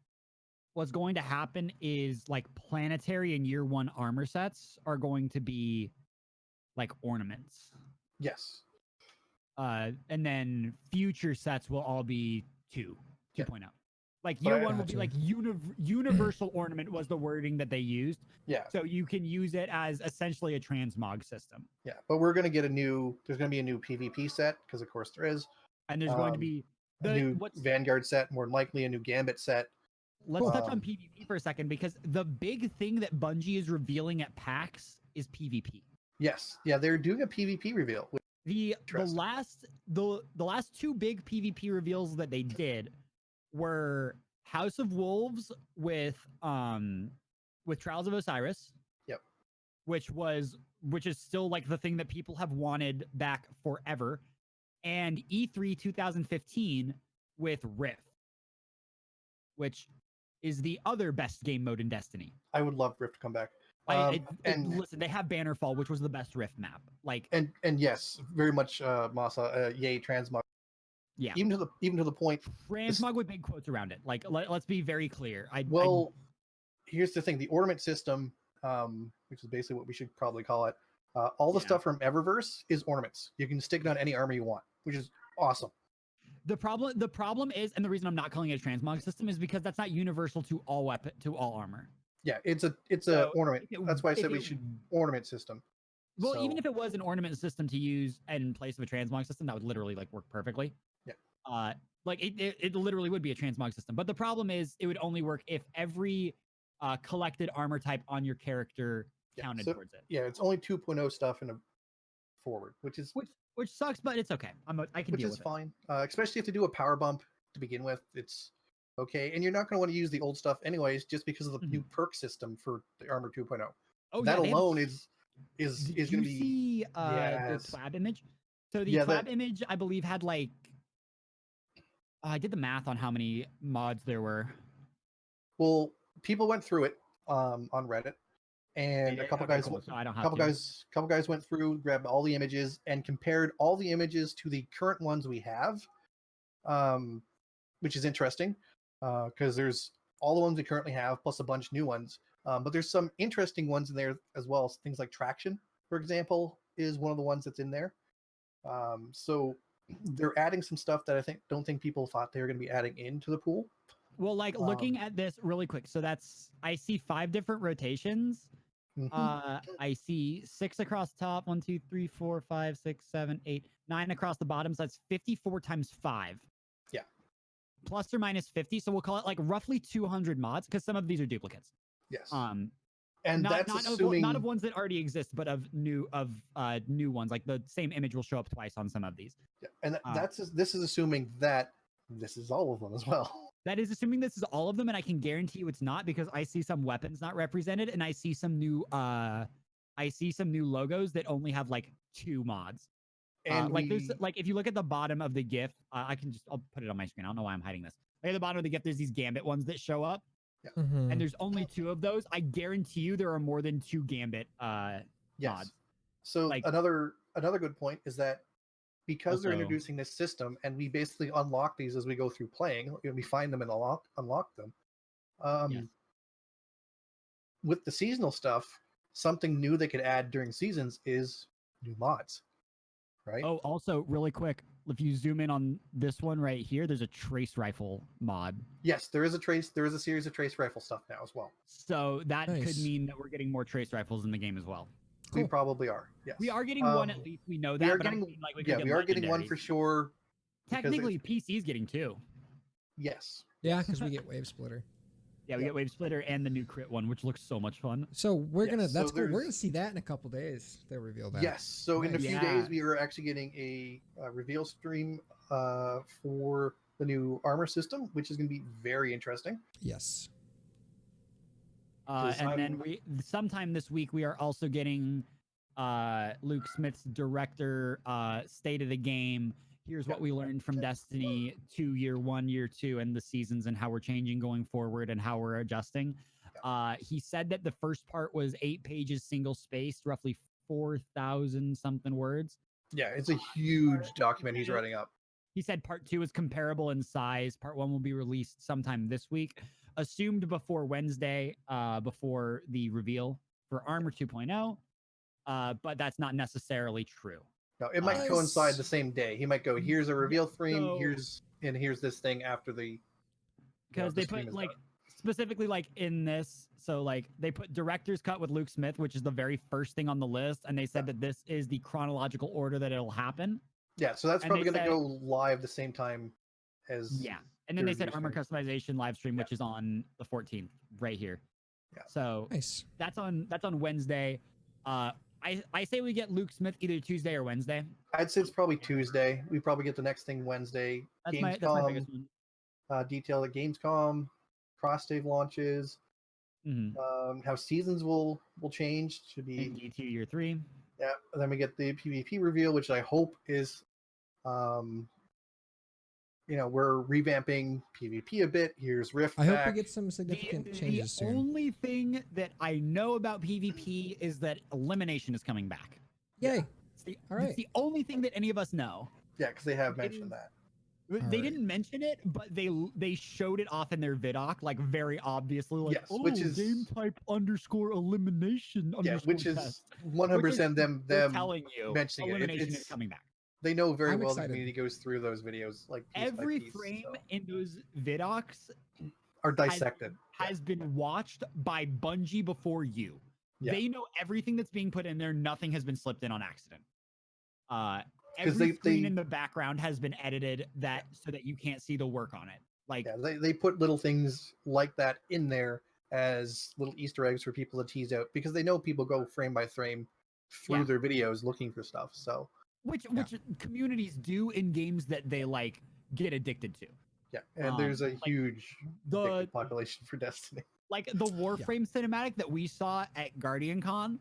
what's going to happen is like planetary and year 1 armor sets are going to be like ornaments. Yes. And then future sets will all be 2.0. Like But year 1 will be like universal ornament was the wording that they used. Yeah. So you can use it as essentially a transmog system. Yeah, but we're going to get there's going to be a new PvP set, because of course there is. And there's going to be a new Vanguard set, more than likely a new Gambit set. Let's touch on PvP for a second, because the big thing that Bungie is revealing at PAX is PvP. Yes. Yeah, they're doing a PvP reveal. The last 2 big PvP reveals that they did were House of Wolves with Trials of Osiris. Yep. Which is still like the thing that people have wanted back forever. And E3 2015 with Rift, which is the other best game mode in Destiny. I would love Rift to come back. Listen, they have Bannerfall, which was the best Rift map. And yes, very much Masa, yay transmog. Yeah. Even to the point transmog with big quotes around it. Like let's be very clear. Here's the thing: the ornament system, which is basically what we should probably call it. All the stuff from Eververse is ornaments. You can stick it on any armor you want, which is awesome. The problem is, and the reason I'm not calling it a transmog system is because that's not universal to all armor. Yeah, it's a ornament. That's why I said we should ornament system. Well, even if it was an ornament system to use in place of a transmog system, that would literally like work perfectly. Yeah. It literally would be a transmog system. But the problem is it would only work if every collected armor type on your character counted towards it. Yeah, it's only 2.0 stuff in a forward, which sucks, but it's okay. I can deal with it. Which is fine. Especially if you do a power bump to begin with, it's okay. And you're not going to want to use the old stuff anyways, just because of the new perk system for the Armor 2.0. Oh, that alone is going to be. See the Twab image? So the Twab image, I believe, had like. I did the math on how many mods there were. Well, people went through it on Reddit, and a couple guys went through, grabbed all the images, and compared all the images to the current ones we have, which is interesting because there's all the ones we currently have plus a bunch of new ones. But there's some interesting ones in there as well. Things like traction, for example, is one of the ones that's in there. So they're adding some stuff that don't think people thought they were going to be adding into the pool. Well, like looking at this really quick, so I see 5 different rotations. I see 6 across the top, 1, 2, 3, 4, 5, 6, 7, 8, 9 across the bottom. So that's 54 times 5. Yeah. Plus or minus 50. So we'll call it like roughly 200 mods because some of these are duplicates. Yes. And that's assuming not of ones that already exist, but of new ones. Like the same image will show up twice on some of these. Yeah. And this is assuming that this is all of them as well. That is assuming this is all of them, and I can guarantee you it's not because I see some weapons not represented, and I see some new logos that only have like 2 mods. And there's like if you look at the bottom of the GIF, I'll put it on my screen. I don't know why I'm hiding this. At the bottom of the GIF, there's these Gambit ones that show up. Yeah. And there's only 2 of those. I guarantee you there are more than 2 Gambit mods. So another good point is that because they're introducing this system and we basically unlock these as we go through playing, we find them and unlock them. With the seasonal stuff, something new they could add during seasons is new mods. Right? Oh, also really quick, if you zoom in on this one right here, there's a trace rifle mod. Yes, there is a series of trace rifle stuff now as well. So that could mean that we're getting more trace rifles in the game as well. Cool. We probably are. Yes. We are getting one at least. We know that. We are getting one for sure. Technically, PC's getting 2. Yes. Yeah, because we get Wave Splitter. Yeah, we get Wave Splitter and the new crit one, which looks so much fun. So we're gonna cool. We're gonna see that in a couple days. They'll reveal that. Yes. So in a few days, we are actually getting a reveal stream for the new armor system, which is going to be very interesting. Yes. And then sometime this week we are also getting Luke Smith's director state of the game. here's what we learned from Destiny 2 year 1, year 2, and the seasons, and how we're changing going forward and how we're adjusting. He said that the first part was 8 pages, single spaced, roughly 4,000 something words. Yeah, it's a huge document he's writing up. He said part 2 is comparable in size. Part 1 will be released sometime this week, assumed before Wednesday, before the reveal for Armor 2.0. But that's not necessarily true. No, it might coincide the same day. He might go, here's a reveal frame, here's this thing after the, because they put like specifically like in this, so like they put director's cut with Luke Smith, which is the very first thing on the list, and they said that this is the chronological order that it'll happen. Yeah, so that's probably going to go live the same time as and then they said armor customization live stream, which is on the 14th right here. So nice. That's on Wednesday. I say we get Luke Smith either Tuesday or Wednesday. I'd say it's probably Tuesday. We probably get the next thing Wednesday. That's my biggest one. Detail at Gamescom, cross save launches, how seasons will change to be D2 year 3. Yeah, and then we get the PvP reveal, which I hope is, we're revamping PvP a bit. Here's Rift. I hope we get some significant changes soon. The only thing that I know about PvP is that elimination is coming back. Yay! All right. It's the only thing that any of us know. Yeah, because they have mentioned that. They didn't mention it, but they showed it off in their vidoc, like very obviously, like which is game type _elimination. Which is 100% them telling you mentioning elimination is coming back. They know very well the community goes through those videos like piece every by piece, frame in those vidocs are dissected. Has been watched by Bungie before you. Yeah. They know everything that's being put in there. Nothing has been slipped in on accident. Every screen in the background has been edited so that you can't see the work on it. Like they put little things like that in there as little Easter eggs for people to tease out, because they know people go frame by frame through their videos looking for stuff. So which communities do in games that they like get addicted to. Yeah, and there's a huge population for Destiny. Like the Warframe cinematic that we saw at Guardian Con,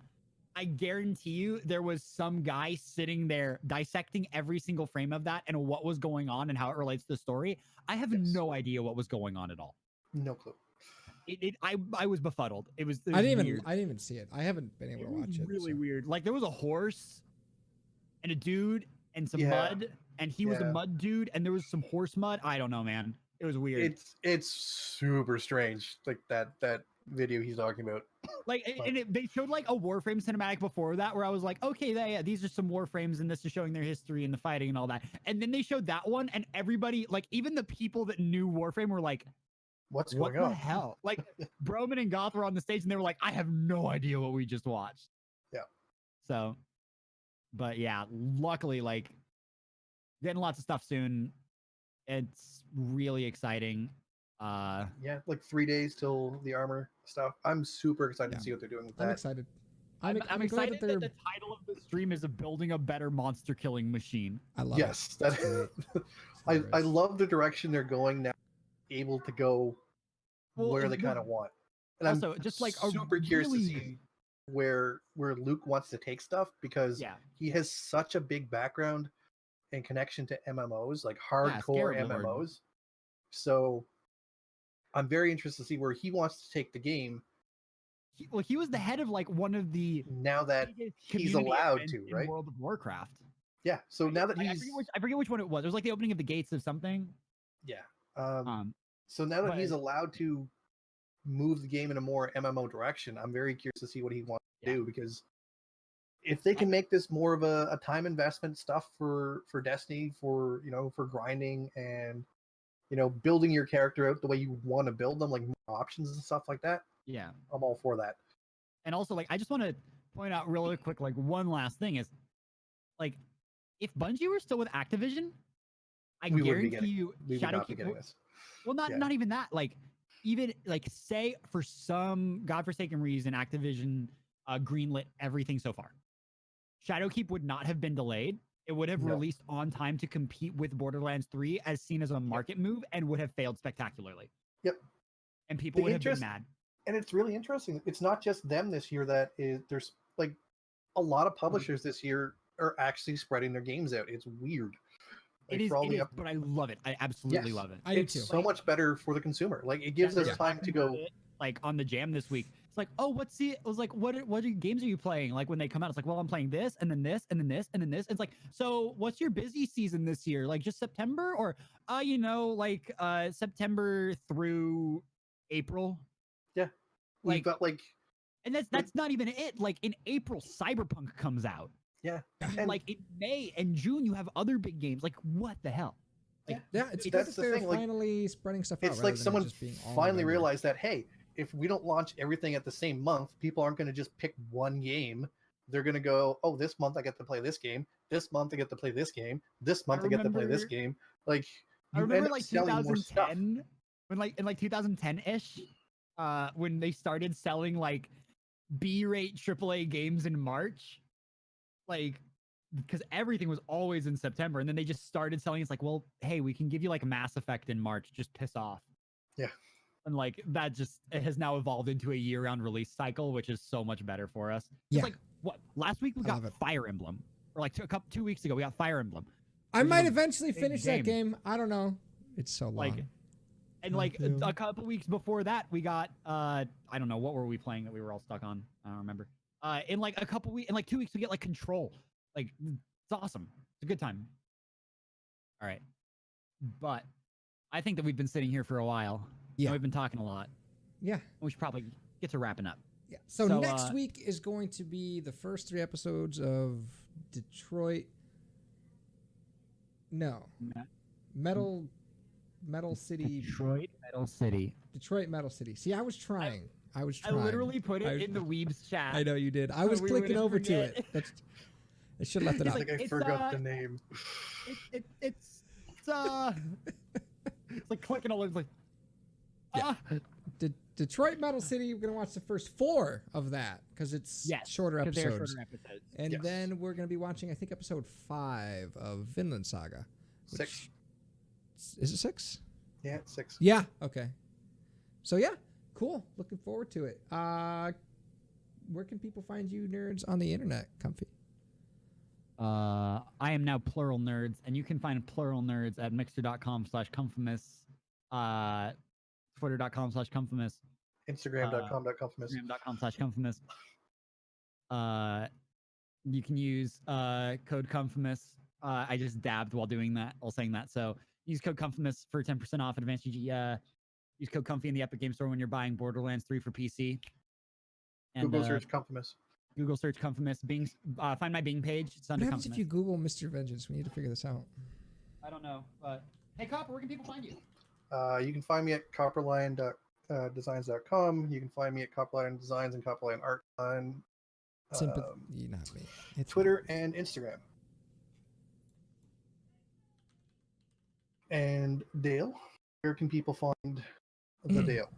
I guarantee you there was some guy sitting there dissecting every single frame of that and what was going on and how it relates to the story. I have no idea what was going on at all. No clue. I was befuddled. It was I didn't even see it. I haven't been able to watch it. Really weird. Like there was a horse and a dude and some mud, and he was a mud dude, and there was some horse mud. I don't know, man. It was weird. It's super strange, like that video he's talking about. They showed like a Warframe cinematic before that, where I was like, okay, these are some Warframes, and this is showing their history and the fighting and all that. And then they showed that one, and everybody, like even the people that knew Warframe were like, what the hell? Like Broman and Goth were on the stage, and they were like, I have no idea what we just watched. Yeah. So, but yeah, luckily, like getting lots of stuff soon. It's really exciting. Like 3 days till the armor stuff. I'm super excited to see what they're doing with that. I'm excited. I'm excited that the title of the stream is building a better monster killing machine. I love it. I love the direction they're going now. Able to go where they kind of want. And also, I'm just like super curious to see where Luke wants to take stuff, because he has such a big background and connection to MMOs, like hardcore MMOs. So I'm very interested to see where he wants to take the game. He was the head of like one of the now that he's allowed to, right? In World of Warcraft. Yeah. So now that I forget which one it was. It was like the opening of the gates of something. Yeah. So now that he's allowed to move the game in a more MMO direction, I'm very curious to see what he wants to do, because if they can make this more of a time investment stuff for Destiny, for grinding and building your character out the way you want to build them, like more options and stuff like that. Yeah, I'm all for that. And also, like, I just want to point out really quick, like, one last thing is, like, if Bungie were still with Activision, I guarantee you, Shadowkeep. Well, not even that. Like, even like, say for some godforsaken reason, Activision greenlit everything so far. Shadowkeep would not have been delayed. It would have released on time to compete with Borderlands 3 as seen as a market move, and would have failed spectacularly. Yep. And people would have been mad. And it's really interesting. It's not just them this year there's like a lot of publishers this year are actually spreading their games out. It's weird. Like, It is, for all it the is, up- but I love it. I absolutely love it. I do it's too. so much better for the consumer. Like, it gives us time to go. Like on the jam this week, it's like, oh, what's the? It was like, what games are you playing? Like when they come out, it's like, well, I'm playing this, and then this, and then this, and then this. It's like, so what's your busy season this year? Like just September, or like September through April. Yeah, like we've got like And that's not even it. Like in April, Cyberpunk comes out. yeah, And like in May and June, you have other big games. Like what the hell? Like, Yeah, it's good that's that the they're thing, like, finally spreading stuff out. it's rather like than it someone just being all finally November. realized that, hey, if we don't launch everything at the same month, people aren't going to just pick one game. They're going to go, oh, this month I get to play this game. This month I get to play this game. This month I get to play this game. Like, I you end remember up like selling more stuff. 2010, when like in like 2010-ish, when they started selling like B-rate AAA games in March, like because everything was always in September, and then they just started selling. It's like, well, hey, we can give you like Mass Effect in March, just piss off. Yeah. And like that just it has now evolved into a year-round release cycle, which is so much better for us. Yeah. It's like what last week we I got love it. Fire Emblem, or like 2 weeks ago we got Fire Emblem. I which is might a eventually big finish that game. I don't know. It's so long. Like, and like a couple weeks before that, we got I don't know, what were we playing that we were all stuck on? I don't remember. In like a couple weeks, in like 2 weeks, we get like Control. Like it's awesome. It's a good time. All right, but I think that we've been sitting here for a while. Yeah. And we've been talking a lot. Yeah. We should probably get to wrapping up. Yeah. So So, next week is going to be the first 3 episodes of Detroit. No. Metal City. Detroit Metal City. Detroit Metal City. See, I was trying. I literally put it in the Weebs chat. I know you did. I was we clicking wouldn't over to forget. it. I should have left it I out. think I It's, forgot the name. It's like clicking all over. It's like Yeah. Detroit Metal City. We're gonna watch the first 4 of that because it's shorter 'cause they're episodes. shorter episodes. And Yes. then we're gonna be watching, I think, episode 5 of Vinland Saga. 6. Is it 6? Yeah, 6. Yeah. Okay. So yeah, cool. Looking forward to it. Where can people find you nerds on the internet, Comfy? I am now Plural Nerds, and you can find Plural Nerds at mixer.com/Comfamous, twitter.com/Comfamous, Instagram.com.confamous. instagram.com/Comfamous. You can use code Comfamous. I just dabbed while doing that, while saying that. So use code Comfamous for 10% off Advanced GG. Use code Comfy in the Epic Game Store when you're buying Borderlands 3 for PC. And, Google search Confamous. Google search Comfamous. Bing, find my Bing page. It's What under happens Comfamous. if you Google Mr. Vengeance? We need to figure this out. I don't know, but hey, Copper, where can people find you? You can find me at copperline.designs.com. You can find me at Copperline Designs and Copperline Art on Sympathy, not me. It's Twitter and Instagram. And Dale, where can people find the Dale?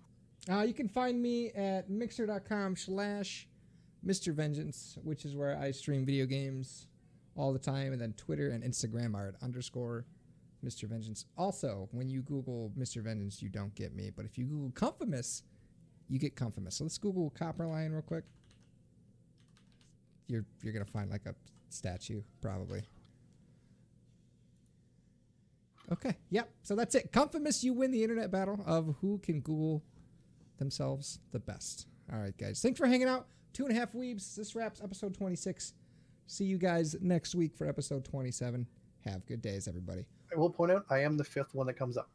You can find me at mixer.com/Mr. Vengeance, which is where I stream video games all the time, and then Twitter and Instagram are at _Mr. Vengeance. Also, when you Google Mr. Vengeance, you don't get me, but if you Google Comfamous, you get Comfamous. So let's Google Copperline real quick. You're gonna find like a statue, probably. Okay, yep. So that's it. Comfamous, you win the internet battle of who can Google themselves the best. All right, guys. Thanks for hanging out. 2.5 Weebs. This wraps episode 26. See you guys next week for episode 27. Have good days, everybody. I will point out I am the 5th one that comes up.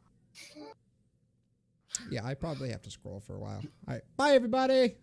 Yeah, I probably have to scroll for a while. All right. Bye, everybody.